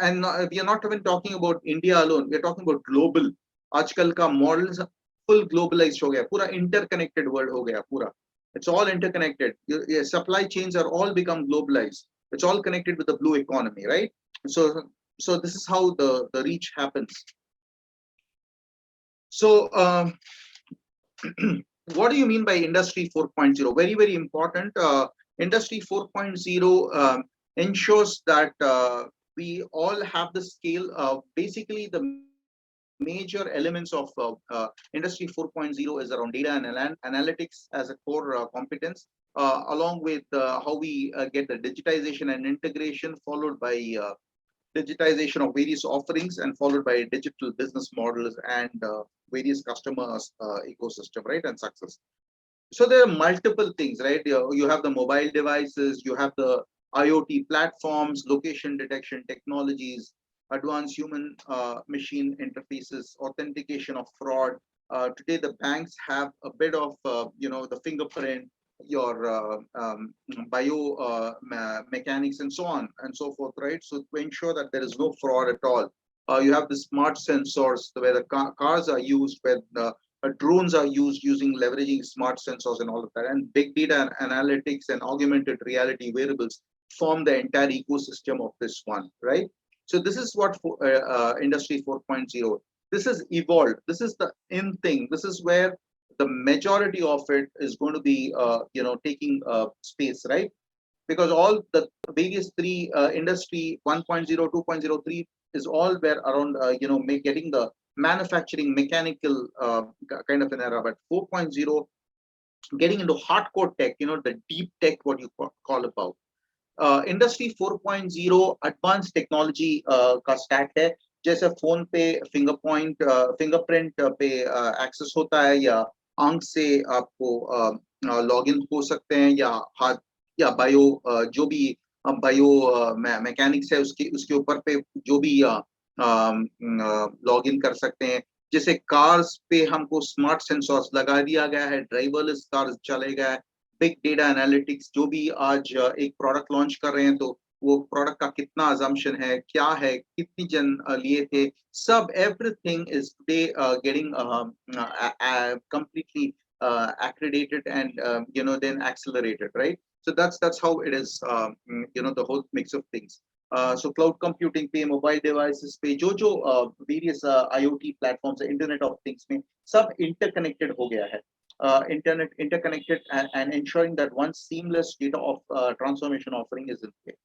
And we are not even talking about India alone, we are talking about global. आजकल का मॉडल फुल ग्लोबलाइज हो गया, पूरा इंटरकनेक्टेड वर्ल्ड हो गया पूरा। It's all interconnected. Your supply chains are all become globalized. It's all connected with the blue economy, right? So this is how the reach happens. So what do you mean by Industry 4.0? Very, very important. Industry 4.0 ensures that we all have the scale. Basically, the major elements of Industry 4.0 is around data and analytics as a core competence, along with how we get the digitization and integration, followed by digitization of various offerings, and followed by digital business models and various customers ecosystem, right, and success. So there are multiple things, right? You have the mobile devices, you have the IoT platforms, location detection technologies, advanced human machine interfaces, authentication of fraud. Today, the banks have a bit of, the fingerprint, bio mechanics and so on and so forth, right? So to ensure that there is no fraud at all, you have the smart sensors where the cars are used, where the drones are used using leveraging smart sensors and all of that, and big data and analytics and augmented reality variables form the entire ecosystem of this one, right? So this is what industry 4.0, this is evolved, this is the in thing, this is where the majority of it is going to be taking space, right? Because all the various three industry 1.0, 2.0, 3 is all where around getting the manufacturing mechanical kind of an era, but 4.0 getting into hardcore tech, the deep tech, what you call about industry 4.0 advance technology का stack है, जैसे phone पे fingerprint पे access होता है, या आंख से आपको लॉगिन हो सकते हैं, या हाथ या बायो जो भी बायो मैकेनिक्स है उसके उसके ऊपर पे जो भी लॉगिन कर सकते हैं। जैसे कार्स पे हमको स्मार्ट सेंसर्स लगा दिया गया है, ड्राइवरलेस कार्स चलेगा, बिग डेटा एनालिटिक्स जो भी आज एक प्रोडक्ट लॉन्च कर रहे हैं, तो वो प्रोडक्ट का कितना अजम्पशन है, क्या है, कितनी जन लिए थे, सब everything is today getting completely accredited and then accelerated, right? So that's how it is, the whole mix of things. So cloud computing पे, mobile devices पे, जो various IoT platforms, internet of things में सब interconnected हो गया है. Internet interconnected, and ensuring that one seamless data of transformation offering is in place.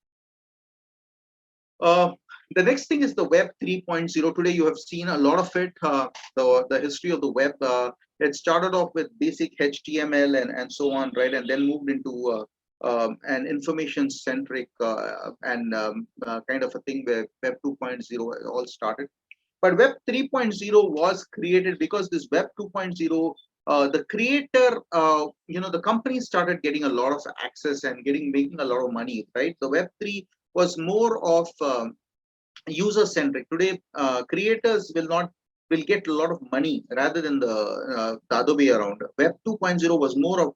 The next thing is the Web 3.0. Today you have seen a lot of it, the history of the web. It started off with basic HTML and so on, right? And then moved into an information centric and kind of a thing where Web 2.0 all started. But Web 3.0 was created because this Web 2.0, the creator, the company started getting a lot of access and making a lot of money, right? The Web 3 was more of user centric. Today, creators will get a lot of money rather than the other way around. Web 2.0 was more of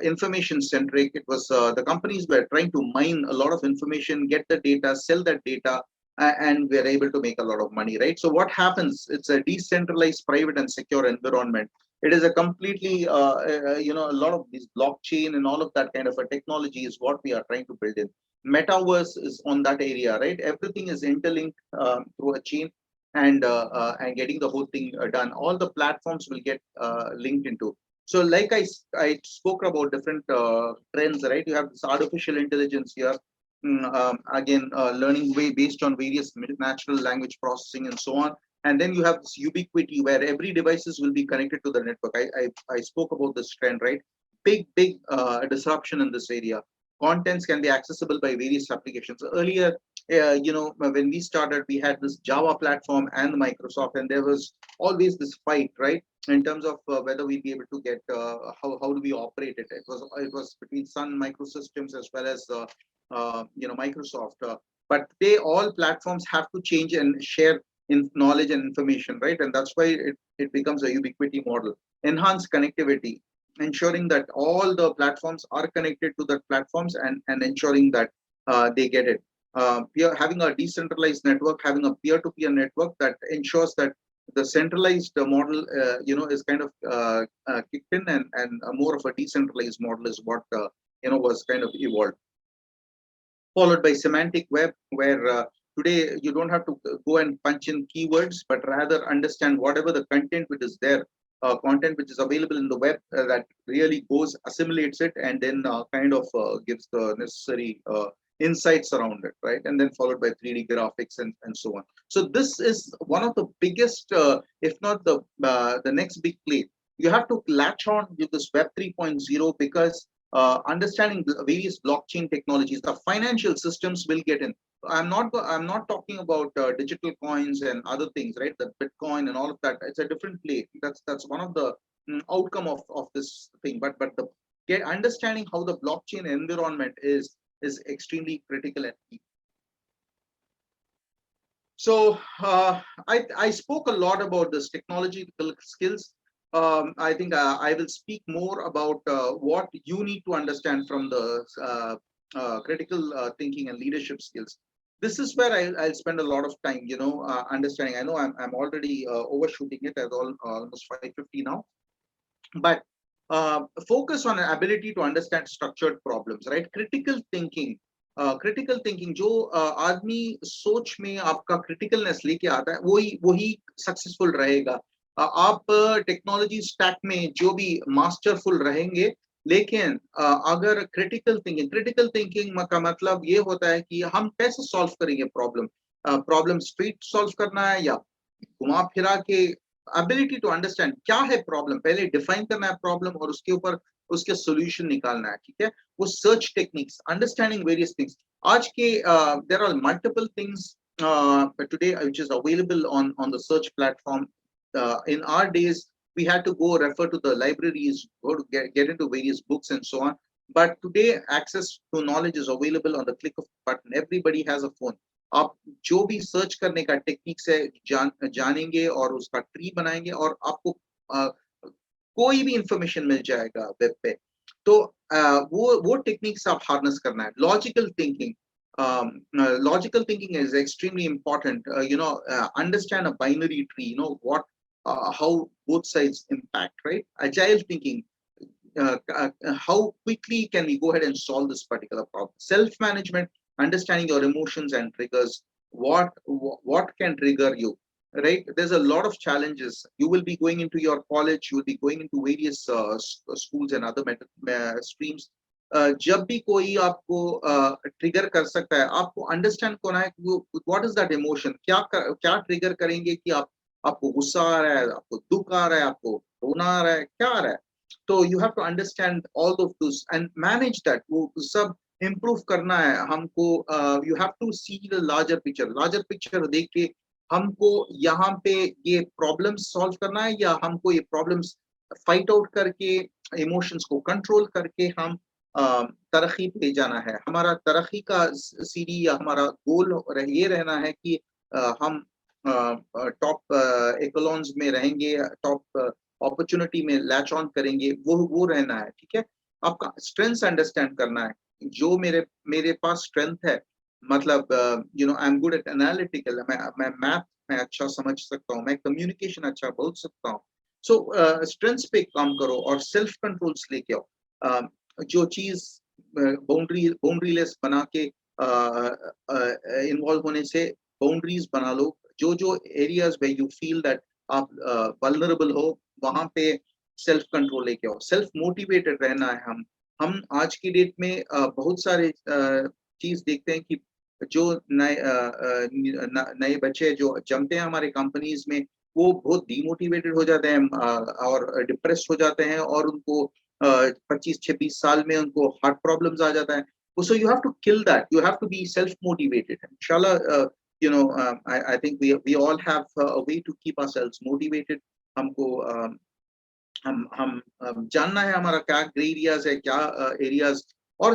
information centric. It was the companies were trying to mine a lot of information, get the data, sell that data, and we're able to make a lot of money, right? So what happens? It's a decentralized, private, and secure environment. It is a completely, a lot of this blockchain and all of that kind of a technology is what we are trying to build in. Metaverse is on that area, right? Everything is interlinked through a chain, and getting the whole thing done. All the platforms will get linked into. So like I spoke about different trends, right? You have this artificial intelligence here. Again, learning way based on various natural language processing and so on. And then you have this ubiquity where every devices will be connected to the network. I spoke about this trend, right? Big disruption in this area. Contents can be accessible by various applications. Earlier, when we started, we had this Java platform and Microsoft, and there was always this fight, right? In terms of whether we'd be able to get how do we operate it. It was between Sun Microsystems as well as Microsoft. But today, all platforms have to change and share in knowledge and information, right? And that's why it becomes a ubiquity model. Enhanced connectivity, ensuring that all the platforms are connected to the platforms, and ensuring that they get it. Having a decentralized network, having a peer-to-peer network that ensures that the centralized model, is kind of kicked in, and more of a decentralized model is what was kind of evolved. Followed by semantic web, where today you don't have to go and punch in keywords, but rather understand whatever the content which is there, content which is available in the web, that really goes, assimilates it, and then kind of gives the necessary insights around it, right? And then followed by 3D graphics and so on. So this is one of the biggest, if not the next big play. You have to latch on with this Web 3.0 because understanding the various blockchain technologies, the financial systems will get in. I'm not talking about digital coins and other things, right? The Bitcoin and all of that. It's a different play. That's one of the outcome of this thing. But understanding how the blockchain environment is extremely critical and key. So I spoke a lot about this technological skills. I think I will speak more about what you need to understand from the critical thinking and leadership skills. This is where I'll spend a lot of time, understanding. I know I'm already overshooting it at almost 5:50 now, but focus on an ability to understand structured problems, right? Critical thinking जो आदमी सोच में आपका criticalness लेके आता है वही वही सक्सेसफुल रहेगा। आप टेक्नोलॉजी स्टैक में जो भी मास्टरफुल रहेंगे, लेकिन अगर क्रिटिकल थिंकिंग का मतलब ये होता है कि हम कैसे सॉल्व करेंगे प्रॉब्लम। प्रॉब्लम स्ट्रेट सॉल्व करना है या घुमा फिरा के। एबिलिटी टू अंडरस्टैंड क्या है प्रॉब्लम, पहले डिफाइन करना है प्रॉब्लम और उसके ऊपर उसके सॉल्यूशन निकालना है, ठीक है। वो search techniques, understanding various things. आज के there are multiple things today which is available on the search platform. In our days we had to go refer to the libraries, go to get into various books and so on, but today access to knowledge is available on the click of a button. Everybody has a phone. आप जो भी search करने का techniques है जानेंगे और उसका tree बनाएंगे और आपको कोई भी इंफॉर्मेशन मिल जाएगा वेब पे। तो वो टेक्निक्स आप हार्नेस करना है। Logical thinking is extremely important. Understand a binary tree, what how both sides impact, right? Agile thinking, how quickly can we go ahead and solve this particular problem? Self management, understanding your emotions and triggers. What can trigger you, right? There's a lot of challenges. You will be going into your college, you will be going into various schools and other streams. जब भी कोई आपको trigger कर सकता है, आपको understand करना है व्हाट इज दैट इमोशन, क्या ट्रिगर करेंगे कि आपको गुस्सा आ रहा है, आपको दुख आ रहा है, आपको रोना आ रहा है, क्या आ रहा है। तो you have to understand all of this and manage that. वो सब इम्प्रूव करना है हमको। You have to see the larger picture देख के हमको यहाँ पे ये प्रॉब्लम्स सॉल्व करना है या हमको ये प्रॉब्लम्स फाइट आउट करके इमोशंस को कंट्रोल करके हम तरक्की पे जाना है। हमारा तरक्की का सीढ़ी या हमारा गोल ये रहना है कि हम टॉप एकोलॉन्स में रहेंगे, टॉप अपॉर्चुनिटी में लैच ऑन करेंगे, वो रहना है, ठीक है। आपका स्ट्रेंथ्स अंडरस्टैंड करना है। जो मेरे पास स्ट्रेंथ है, मतलब I am good at analytical, मैं मैथ में अच्छा समझ सकता हूँ, मैं कम्युनिकेशन अच्छा बोल सकता हूँ। सो स्ट्रेंथ्स पे काम करो और सेल्फ कंट्रोल्स लेके आओ। जो चीज बाउंड्रीलेस बना के इन्वॉल्व होने से बाउंड्रीज बना लो। जो एरियाज में यू फील दैट आप वल्नरेबल हो, वहां पे सेल्फ कंट्रोल लेके आओ। सेल्फ मोटिवेटेड रहना है। हम आज की डेट में बहुत सारे चीज देखते हैं कि जो नए बच्चे जो जमते हैं हमारे कंपनीज में, वो बहुत डिमोटिवेटेड हो जाते हैं और डिप्रेस हो जाते हैं और उनको 25-26 साल में उनको हार्ट प्रॉब्लम्स आ जाता है। So you have to kill that. You have to be self-motivated. Inshallah, I think we all have a way to keep ourselves motivated. हमको हम जानना है हमारा क्या ग्रे एरियाज है, क्या एरियाज। और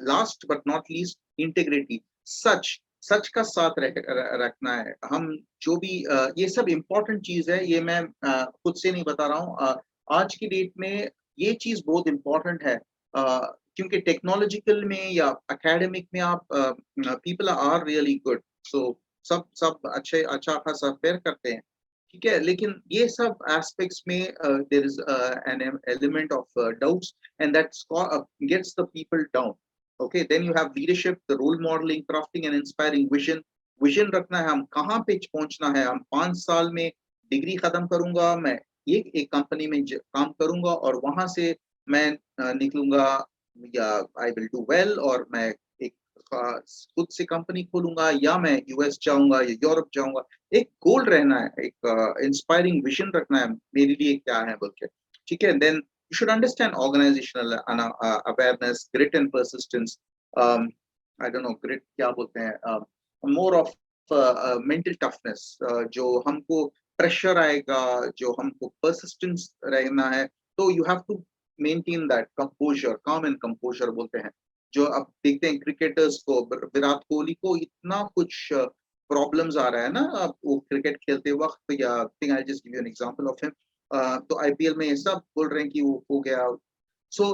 last but not least, integrity, सच का साथ रखना है। हम जो भी ये सब इम्पोर्टेंट चीज है, ये मैं खुद से नहीं बता रहा हूँ। आज की डेट में ये चीज बहुत इम्पोर्टेंट है क्योंकि टेक्नोलॉजिकल में या एकेडमिक में आप पीपल आर रियली गुड, सो सब अच्छा खासा फेयर करते हैं, ठीक है। लेकिन ये सब एस्पेक्ट्स में there is an element of doubts and that gets the people down. Okay, then you have leadership, the role modelling, crafting and inspiring vision रखना है। हम कहाँ पे पहुंचना है। हम 5 साल में डिग्री खत्म करूंगा, मैं एक कंपनी में काम करूंगा और वहां से मैं निकलूंगा, या आई विल डू वेल और मैं एक खुद से कंपनी खोलूंगा, या मैं यूएस जाऊंगा या यूरोप जाऊंगा। एक गोल रहना है, एक इंस्पायरिंग विजन रखना है मेरे लिए क्या है बोल के, ठीक है। Then you should understand organisational awareness, grit and persistence. I don't know grit क्या बोलते हैं, मोर ऑफ मेंटल टफनेस। जो हमको प्रेशर आएगा, जो हमको परसिस्टेंस रहना है, तो you have to maintain that composure, calm and composure बोलते हैं। जो अब देखते हैं क्रिकेटर्स को, विराट कोहली को इतना कुछ प्रॉब्लम्स आ रहा है ना, अब वो क्रिकेट खेलते वक्त, या I think I just give you an example of him. तो आईपीएल में सब बोल रहे हैं कि वो हो गया। सो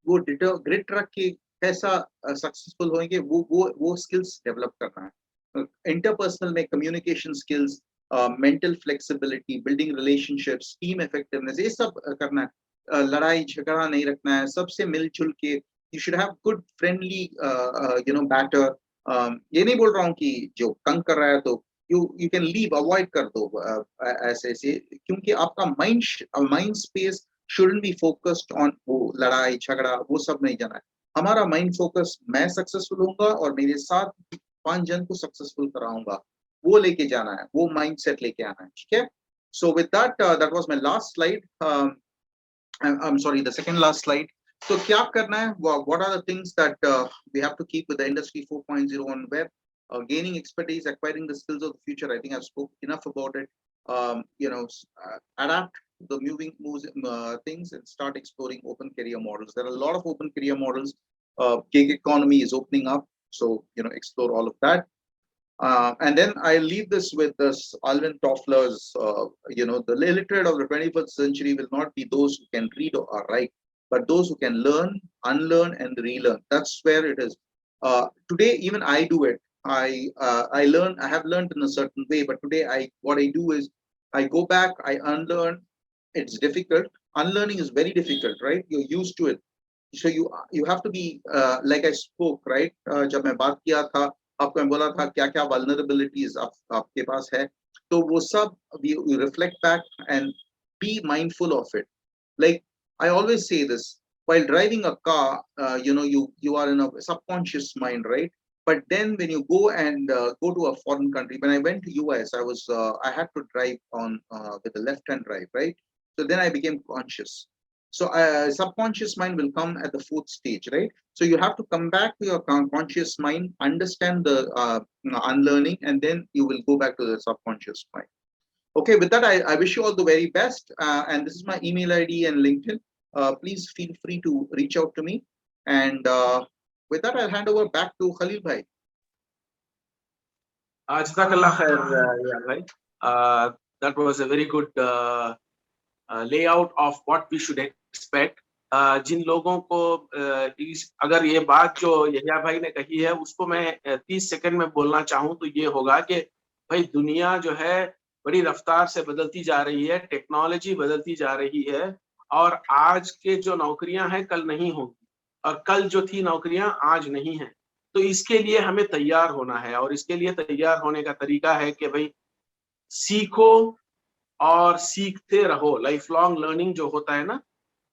वो ग्रिट रख के कैसा सक्सेसफुल होंगे, वो स्किल्स डेवलप करना है। इंटरपर्सनल में communication skills, mental flexibility, building relationships, team effectiveness, ये सब करना है। लड़ाई झगड़ा नहीं रखना है, सबसे मिलजुल के। You should have good friendly better. ये नहीं बोल रहा हूँ कि जो तंग कर रहा है तो यू कैन लीव, अवॉइड कर दो ऐसे ऐसे, क्योंकि आपका mind space shouldn't be focused on वो लड़ाई झगड़ा, वो सब नहीं जाना है। हमारा माइंड फोकस, मैं सक्सेसफुल होऊंगा और मेरे साथ 5 जन को सक्सेसफुल कराऊंगा, वो लेके जाना है, वो माइंड सेट लेके आना है, ठीक है। So with that, that was my last slide, I'm sorry, the second last slide. So क्या करना है, what are the things that we have to keep with the industry 4.0 on web? Gaining expertise, acquiring the skills of the future. I think I've spoke enough about it. Adapt the moving moves, things, and start exploring open career models. There are a lot of open career models. Gig economy is opening up, so explore all of that. And then I leave this with this Alvin Toffler's, the illiterate of the 21st century will not be those who can read or write, but those who can learn, unlearn, and relearn. That's where it is. Today, even I do it. I learn. I have learned in a certain way, but today what I do is I go back. I unlearn. It's difficult. Unlearning is very difficult, right? You're used to it, so you have to be, like I spoke, right? जब मैं बात किया था, आपको मैं बोला था क्या क्या vulnerabilities आपके पास है, तो वो सब you reflect back and be mindful of it. Like I always say this, while driving a car, you are in a subconscious mind, right? But then when you go and go to a foreign country, when I went to US, I had to drive on with the left hand drive, right? So then I became conscious. So subconscious mind will come at the fourth stage, right? So you have to come back to your conscious mind, understand the unlearning, and then you will go back to the subconscious mind. Okay, with that, I wish you all the very best. And this is my email ID and LinkedIn. Please feel free to reach out to me. And with that, I'll hand over back to Khalil Bhai. Jazakallah khair, yeah, right. That was a very good layout of what we should expect. जिन लोगों को अगर ये बात जो यहिया भाई ने कही है उसको मैं 30 सेकंड में बोलना चाहूँ तो ये होगा कि भाई दुनिया जो है बड़ी रफ्तार से बदलती जा रही है, टेक्नोलॉजी बदलती जा रही है, और आज के जो नौकरियां हैं कल नहीं होंगी, और कल जो थी नौकरियां आज नहीं है। तो इसके लिए हमें तैयार होना है, और इसके लिए तैयार होने का तरीका है कि भाई सीखो और सीखते रहो। लाइफ लॉन्ग लर्निंग जो होता है ना,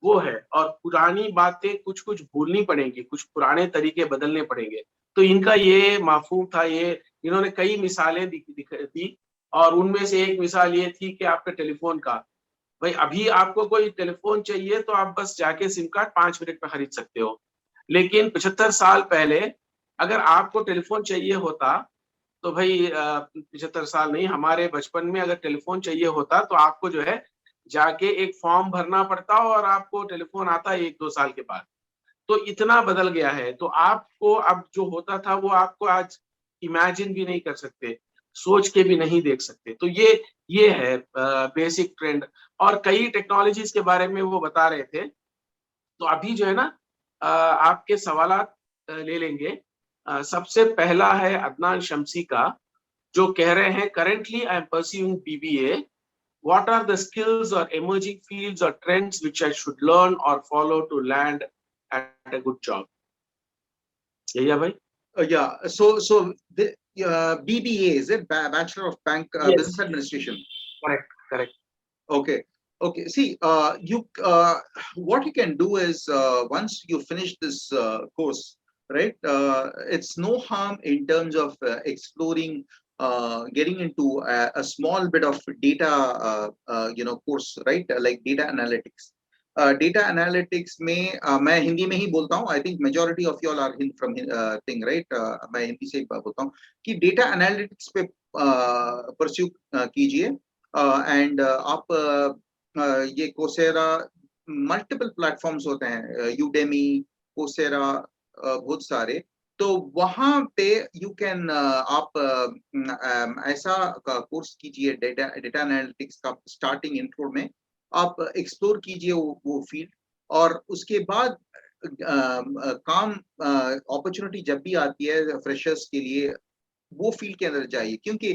वो है। और पुरानी बातें कुछ कुछ भूलनी पड़ेंगी, कुछ पुराने तरीके बदलने पड़ेंगे। तो इनका ये माफूम था, ये इन्होंने कई मिसालें दी, और उनमें से एक मिसाल ये थी कि आपके टेलीफोन का, भाई अभी आपको कोई टेलीफोन चाहिए तो आप बस जाके सिम कार्ड 5 मिनट में खरीद सकते हो, लेकिन 75 साल पहले अगर आपको टेलीफोन चाहिए होता तो भाई 75 साल नहीं, हमारे बचपन में अगर टेलीफोन चाहिए होता तो आपको जो है जाके एक फॉर्म भरना पड़ता और आपको टेलीफोन आता 1-2 साल के बाद। तो इतना बदल गया है। तो आपको अब जो होता था वो आपको आज इमेजिन भी नहीं कर सकते, सोच के भी नहीं देख सकते। तो ये है बेसिक ट्रेंड। और कई टेक्नोलॉजीज के बारे में वो बता रहे थे। तो अभी जो है ना आपके सवालात ले लेंगे। सबसे पहला है अदनान शमसी का, जो कह रहे हैं currently I am pursuing BBA, what are the skills or emerging fields or trends which I should learn or follow to land at a good job? Yeah, bhai? Yeah, so the BBA, is it Bachelor of Bank Yes. Business Administration? Correct. Okay. See, what you can do is once you finish this course, right? It's no harm in terms of exploring, getting into a small bit of data, course, right? Like data analytics. Data analytics में मैं हिंदी में ही बोलता हूँ. I think majority of you all are from thing, right? मैं हिंदी से बोलता हूँ कि data analytics पे pursue कीजिए. एंड आप ये कोसेरा, मल्टीपल प्लेटफॉर्म्स होते हैं, यूडेमी, कोसेरा, बहुत सारे. तो वहां पे यू कैन आप ऐसा कोर्स कीजिए डेटा एनालिटिक्स का स्टार्टिंग इंट्रो में. आप एक्सप्लोर कीजिए वो फील्ड, और उसके बाद काम अपॉर्चुनिटी जब भी आती है फ्रेशर्स के लिए, वो फील्ड के अंदर जाइए, क्योंकि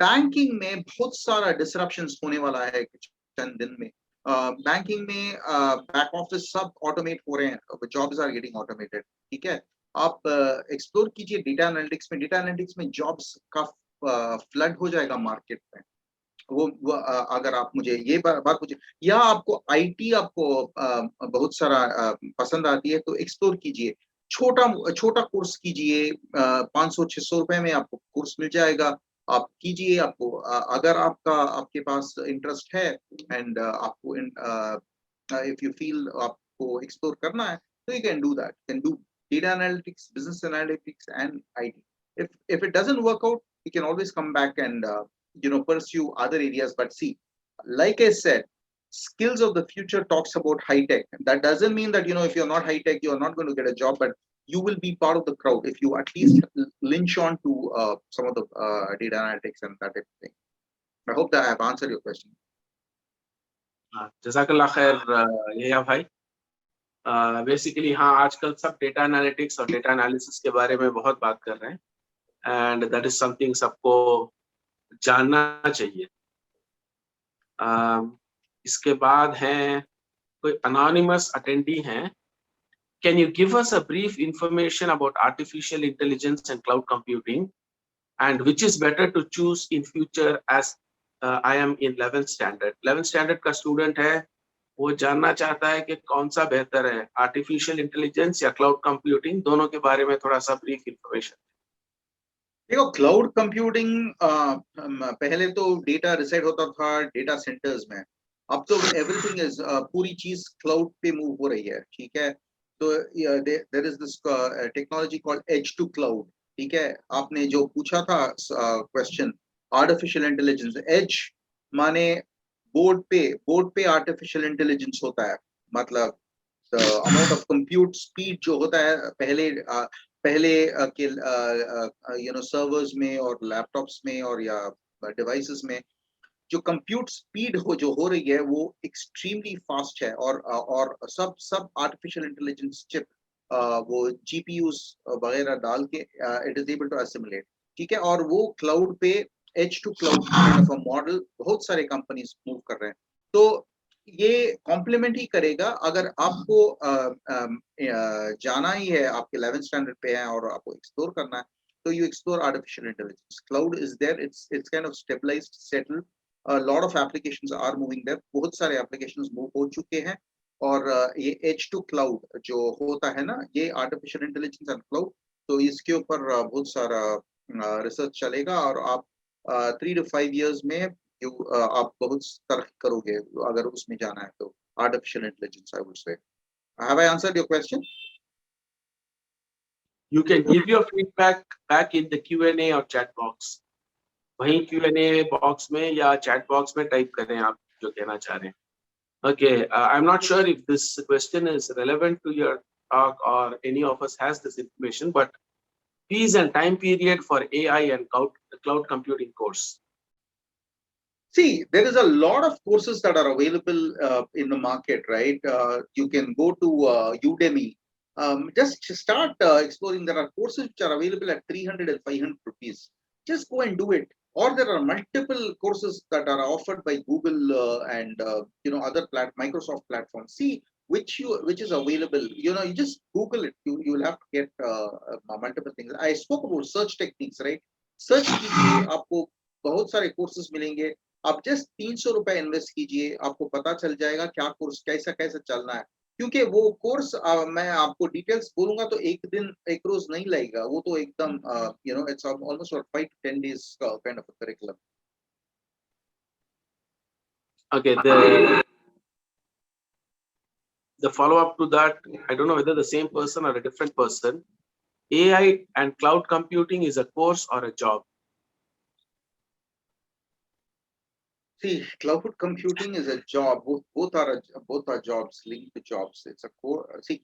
बैंकिंग में बहुत सारा डिसरप्शंस होने वाला है चंद दिन में। बैंकिंग में बैक ऑफिस सब ऑटोमेट हो रहे हैं, जॉब्स आर गेटिंग ऑटोमेटेड, ठीक है। आप एक्सप्लोर कीजिए डेटा एनालिटिक्स में, डेटा एनालिटिक्स में जॉब्स का फ्लड हो जाएगा मार्केट में। वो अगर आप मुझे ये बात पूछे, या आपको आईटी आपको बहुत सारा पसंद आती है, तो एक्सप्लोर कीजिए, छोटा छोटा कोर्स कीजिए, 500-600 रुपए में आपको कोर्स मिल जाएगा, आप कीजिए। आपको अगर आपके पास इंटरेस्ट है, एंड आपको इफ यू फील आपको एक्सप्लोर करना है, तो you can do that, can do data analytics, business analytics and IT. if it doesn't work out, you can always come back and pursue other areas. But see, like I said, skills of the future talks about high tech. That doesn't mean that if you're not high tech, you're not going to get a job, but you will be part of the crowd if you at least lynch on to some of the data analytics and that type of thing. I hope that I have answered your question. जज़ाकल्लाह खैर यह्या भाई। Basically हाँ, आजकल सब data analytics और data analysis के बारे में बहुत बात कर रहे हैं, एंड दैट इज समथिंग सबको जानना चाहिए। इसके बाद हैं कोई अनोनिमस अटेंडी हैं। Can you give us a brief information about artificial intelligence and cloud computing, and which is better to choose in future, as I am in 11th standard. 11th standard का student है, वो जानना चाहता है कि कौन सा बेहतर है, आर्टिफिशियल इंटेलिजेंस या क्लाउड कंप्यूटिंग, दोनों के बारे में थोड़ा सा ब्रीफ इंफॉर्मेशन। देखो, क्लाउड कंप्यूटिंग पहले तो डेटा रिसाइड होता था डेटा सेंटर्स में, अब तो एवरीथिंग इज पूरी चीज क्लाउड पे मूव हो रही है, ठीक है। तो there is this technology called edge to cloud, ठीक है। आपने जो पूछा था क्वेश्चन, आर्टिफिशियल इंटेलिजेंस, एज माने बोर्ड पे आर्टिफिशियल इंटेलिजेंस होता है, मतलब अमाउंट ऑफ कंप्यूट स्पीड जो होता है पहले के सर्वर्स में और लैपटॉप्स में और या डिवाइसेस में, जो कंप्यूट स्पीड जो हो रही है वो एक्सट्रीमली फास्ट है, और सब आर्टिफिशियल इंटेलिजेंस चिप, वो जीपीयूज वगैरह डाल के it is able to assimilate, ठीक है। और वो क्लाउड पे edge to cloud kind of a model बहुत सारे कंपनीज मूव कर रहे हैं। तो ये कॉम्प्लीमेंट ही करेगा। अगर आपको जाना ही है, आपके 11th स्टैंडर्ड पे है और आपको एक्सप्लोर करना है, तो you explore artificial intelligence. Cloud is there, it's kind of stabilised, settled, lot of applications are moving there, बहुत सारे एप्लीकेशंस मूव हो चुके हैं। और ये एज टू क्लाउड जो होता है ना, ये आर्टिफिशियल इंटेलिजेंस एंड क्लाउड, तो इसके ऊपर बहुत सारा रिसर्च चलेगा, और आप 3 to 5 years में आप बहुत तरक्की करोगे अगर उसमें जाना है तो। Artificial intelligence, I would say. Have I answered your question? You can give your feedback back in the Q&A or chat box. वहीं Q&A बॉक्स में या चैट बॉक्स में टाइप करें आप जो कहना चाह रहे हैं। Okay, I'm not sure if this question is relevant to your talk or any of us has this information, but fees and time period for AI and cloud computing course. See, there is a lot of courses that are available in the market, right? You can go to Udemy. Just start exploring. There are courses which are available at 300 and 500 rupees. Just go and do it. Or there are multiple courses that are offered by Google and other Microsoft platforms. See which is available. You just Google it. You will have to get multiple things. I spoke about search techniques, right? Search कीजिए, आपको बहुत सारे courses मिलेंगे। आप just 300 रुपए invest कीजिए, आपको पता चल जाएगा क्या कोर्स कैसा कैसा चलना है। क्योंकि वो कोर्स मैं आपको डिटेल्स बोलूंगा तो एक रोज नहीं लगेगा, वो तो एकदम it's almost 5 to 10 days kind of a curriculum. Okay, the follow up to that, I don't know whether the same person or a different person. AI and cloud computing is a course or a job? See, cloud computing is a job. Both are jobs, linked to jobs. It's a core. See,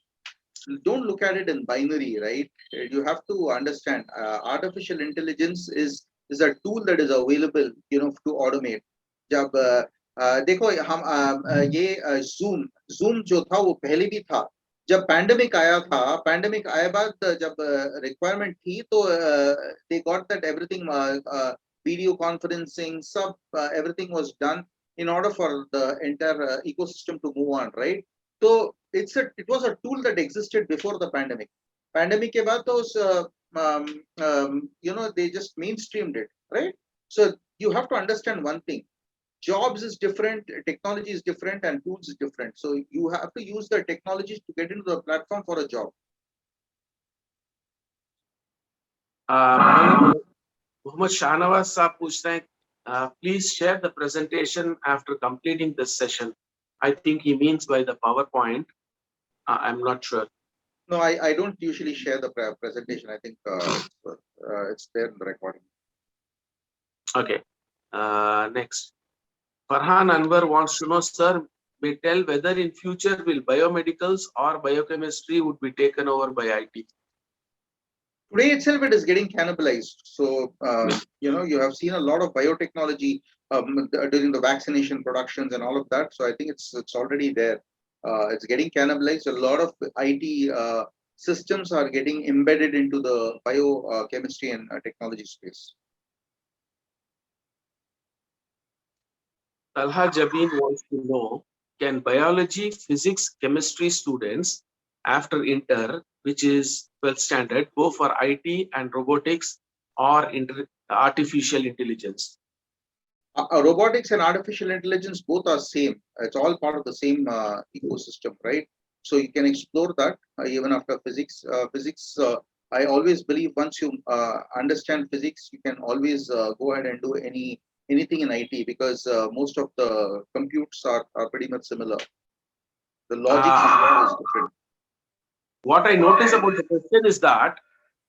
don't look at it in binary, right? You have to understand. Artificial intelligence is a tool that is available, to automate. जब देखो हम ये zoom जो था वो पहले भी था। जब पैंडेमिक आया था, पैंडेमिक आए बाद जब रिक्वायरमेंट थी तो they got that everything, video conferencing सब, everything was done in order for the entire ecosystem to move on, right? So it was a tool that existed before the pandemic. Pandemic के बाद तो um, they just mainstreamed it, right? So you have to understand one thing: jobs is different, technology is different, and tools is different. So you have to use the technologies to get into the platform for a job. Mohammad Shahnawaz साहब पूछ रहे हैं, please share the presentation after completing this session. I think he means by the PowerPoint. I'm not sure. No, I don't usually share the presentation. I think it's there in the recording. Okay. Next. Farhan Anwar wants to know, sir, may tell whether in future will biomedicals or biochemistry would be taken over by IT? Today itself it is getting cannibalized. So you have seen a lot of biotechnology during the vaccination productions and all of that. So I think it's already there. It's getting cannibalized. A lot of IT systems are getting embedded into the biochemistry and technology space. Talha Jabin wants to know, can biology, physics, chemistry students after inter, which is 12th standard, go for IT and robotics or artificial intelligence? Robotics and artificial intelligence both are same. It's all part of the same ecosystem, right? So you can explore that even after physics. I always believe once you understand physics, you can always go ahead and do anything in IT, because most of the computes are pretty much similar. The logic is different. What I notice about the question is that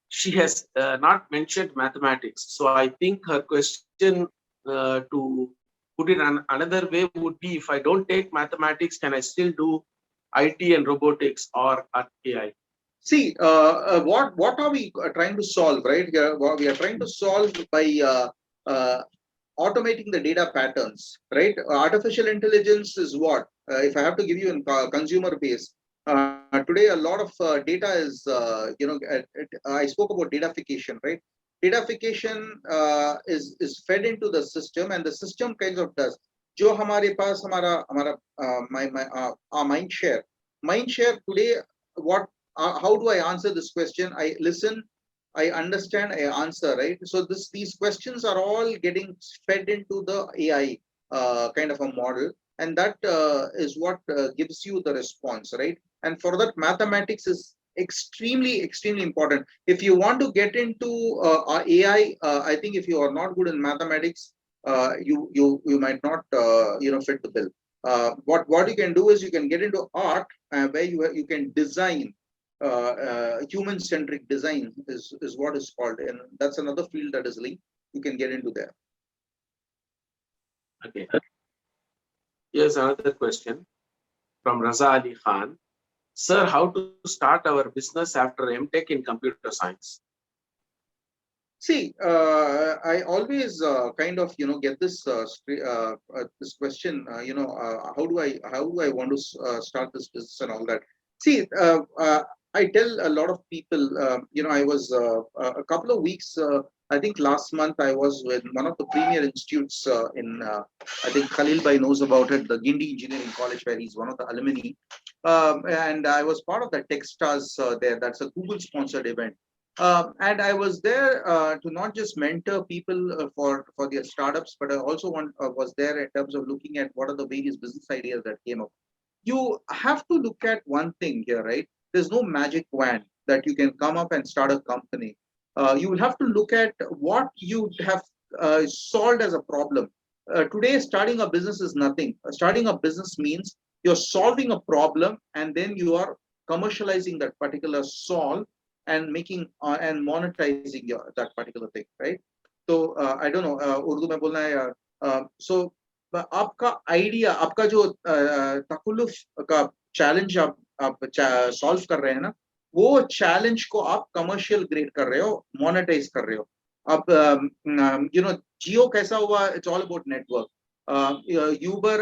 she has not mentioned mathematics. So I think her question, to put it another way, would be, if I don't take mathematics, can I still do IT and robotics or AI? See, what are we trying to solve, right? We are trying to solve by automating the data patterns, right? Artificial intelligence is what? If I have to give you a consumer base, today a lot of data is, I spoke about datafication, right? Datafication is fed into the system, and the system kind of does. जो हमारे पास हमारा mind share today, what how do I answer this question? I listen, I understand, I answer, right? So these questions are all getting fed into the AI kind of a model, and that is what gives you the response, right? And for that, mathematics is extremely important. If you want to get into AI, I think if you are not good in mathematics, you might not fit the bill. What you can do is you can get into art, where you can design. Human-centric design is what is called, and that's another field that is linked. You can get into there. Okay. Here's another question from Raza Ali Khan. Sir, how to start our business after MTech in computer science? See, I always kind of get this question. How do I want to start this business and all that? See, I tell a lot of people. I was a couple of weeks. I think last month I was with one of the premier institutes in. I think Khalil Bhai knows about it, the Gindi Engineering College, where he's one of the alumni. And I was part of the Techstars there. That's a Google-sponsored event. And I was there to not just mentor people for their startups, but I also was there in terms of looking at what are the various business ideas that came up. You have to look at one thing here, right? There's no magic wand that you can come up and start a company. You will have to look at what you have solved as a problem. Today, starting a business is nothing. Starting a business means you're solving a problem, and then you are commercializing that particular solve and making and monetizing that particular thing, right? So I don't know, Urdu में बोलना है. So आपका idea, आपका जो तकल्लुफ का challenge आप solve कर रहे हैं ना, वो चैलेंज को आप कमर्शियल ग्रेड कर रहे हो, मोनेटाइज कर रहे हो. अब जियो कैसा हुआ? It's all about network. Uber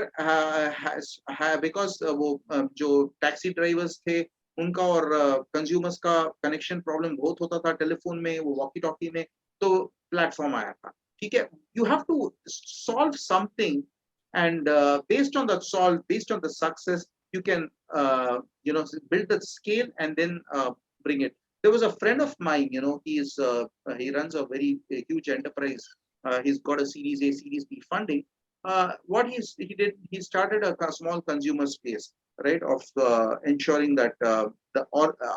because वो जो टैक्सी ड्राइवर्स थे उनका और कंज्यूमर्स का कनेक्शन प्रॉब्लम बहुत होता था टेलीफोन में, वो वॉकी टॉकी में, तो प्लेटफॉर्म आया था। ठीक है, you have to solve something and based on that solve, based on the success, you can build the scale and then bring it. There was a friend of mine, he runs a very huge enterprise. He's got a Series A, Series B funding. What he did, he started a small consumer space, right, of ensuring that the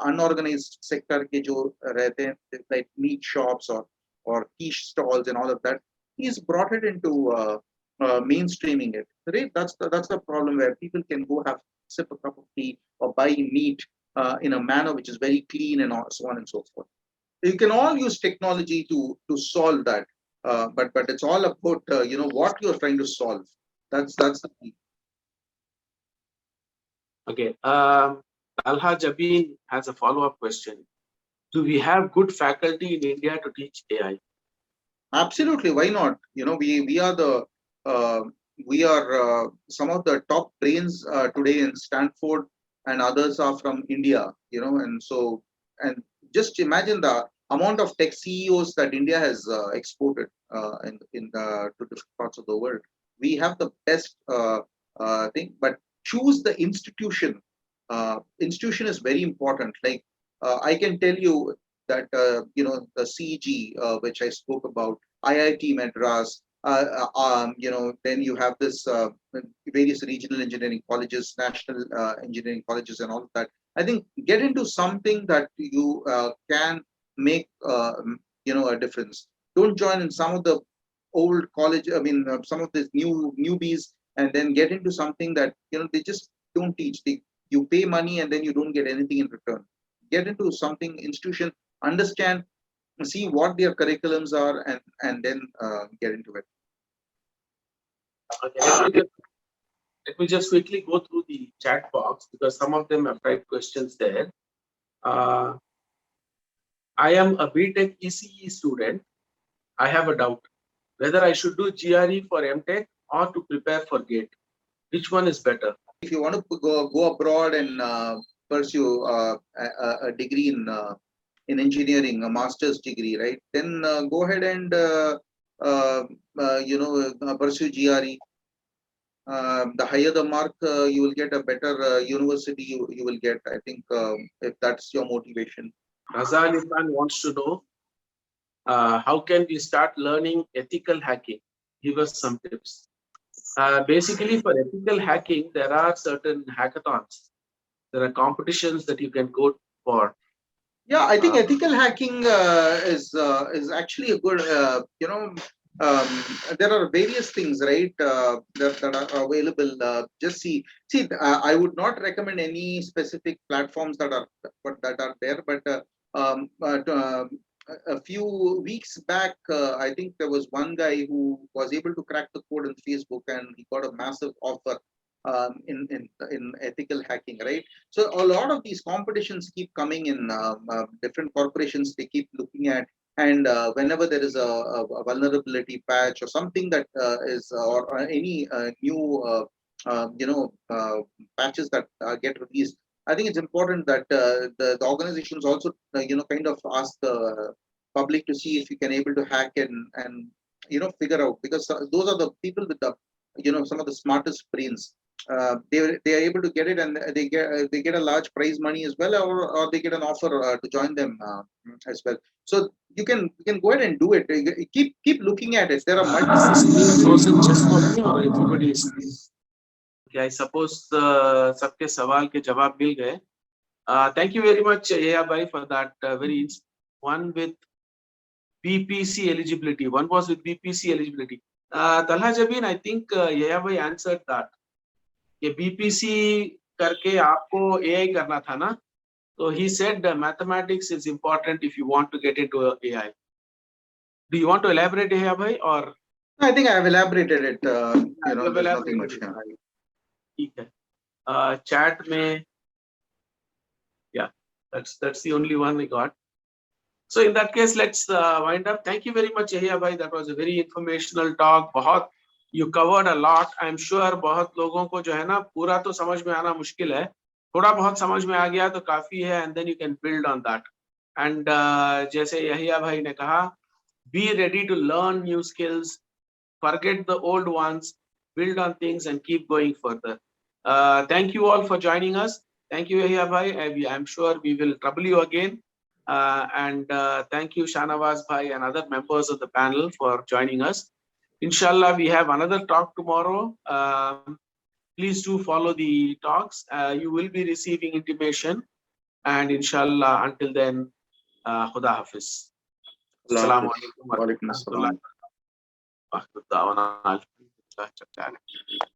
unorganized sector ke jo rehte hain, like meat shops or quiche stalls and all of that, he's brought it into mainstreaming it, right? That's the problem, where people can go have sip a cup of tea or buy meat in a manner which is very clean and so on and so forth. You can all use technology to solve that, but it's all about what you're trying to solve. That's the key. Okay. Talha Jabin has a follow-up question. Do we have good faculty in India to teach AI? Absolutely, why not? We are the some of the top brains today in Stanford, and others are from India. And so, and just imagine the amount of tech CEOs that India has exported to different parts of the world. We have the best thing, but choose the institution. Institution is very important. Like I can tell you that the CG, which I spoke about, IIT Madras, then you have this various regional engineering colleges, national engineering colleges, and all of that. I think get into something that you can make a difference. Don't join in some of the old college. I mean, some of these newbies, and then get into something that they just don't teach. You pay money and then you don't get anything in return. Get into something institution, understand, see what their curriculums are, and then get into it. Okay, let me just quickly go through the chat box, because some of them have typed questions there. I am a BTech ECE student. I have a doubt whether I should do GRE for MTech or to prepare for GATE. Which one is better? If you want to go abroad and pursue a degree in engineering, a master's degree, right? Then go ahead and pursue GRE. The higher the mark, you will get a better university. You will get, I think, if that's your motivation. Razal Irfan wants to know how can we start learning ethical hacking? Give us some tips. Basically, for ethical hacking, there are certain hackathons. There are competitions that you can go for. Yeah, I think ethical hacking is actually a good, there are various things, right, that are available. Just see, I would not recommend any specific platforms that are there, but a few weeks back, I think there was one guy who was able to crack the code in Facebook, and he got a massive offer in ethical hacking, right? So a lot of these competitions keep coming in. Different corporations, they keep looking at, and whenever there is a vulnerability patch or something that is or any new patches that get released, I think it's important that the organizations also kind of ask the public to see if you can able to hack and figure out, because those are the people with the some of the smartest brains. They are able to get it, and they get a large prize money as well, or they get an offer to join them as well. So you can go ahead and do it. Keep looking at it. There are multiple frozen just for me, or everybody is. Okay, I suppose सबके सवाल के जवाब मिल गए. Thank you very much, Yahya bhai, for that very one with BPC eligibility. One was with BPC eligibility. Talha Jabin, I think Yahya bhai answered that. कि BPC करके आपको AI करना था ना, so he said mathematics is important if you want to get into AI. Do you want to elaborate, Yahya bhai, or? I think I have elaborated it. There's nothing much. ठीक है. Chat में, yeah, that's the only one we got. So in that case, let's wind up. Thank you very much, Yahya bhai. That was a very informational talk. बहुत You covered a lot. I'm sure बहुत लोगों को जो है ना पूरा तो समझ में आना मुश्किल है. थोड़ा बहुत समझ में आ गया तो काफी है, and then you can build on that. And जैसे यहिया भाई ने कहा, be ready to learn new skills, forget the old ones, build on things and keep going further. Thank you all for joining us. Thank you, Yahya bhai. I'm sure we will trouble you again. And thank you, Shanawaz bhai and other members of the panel for joining us. Inshallah, we have another talk tomorrow. Please do follow the talks. You will be receiving intimation. And inshallah, until then, Khuda Hafiz. Assalamu alaikum wa Walaikum rahmatullahi assalam. wa barakatuh.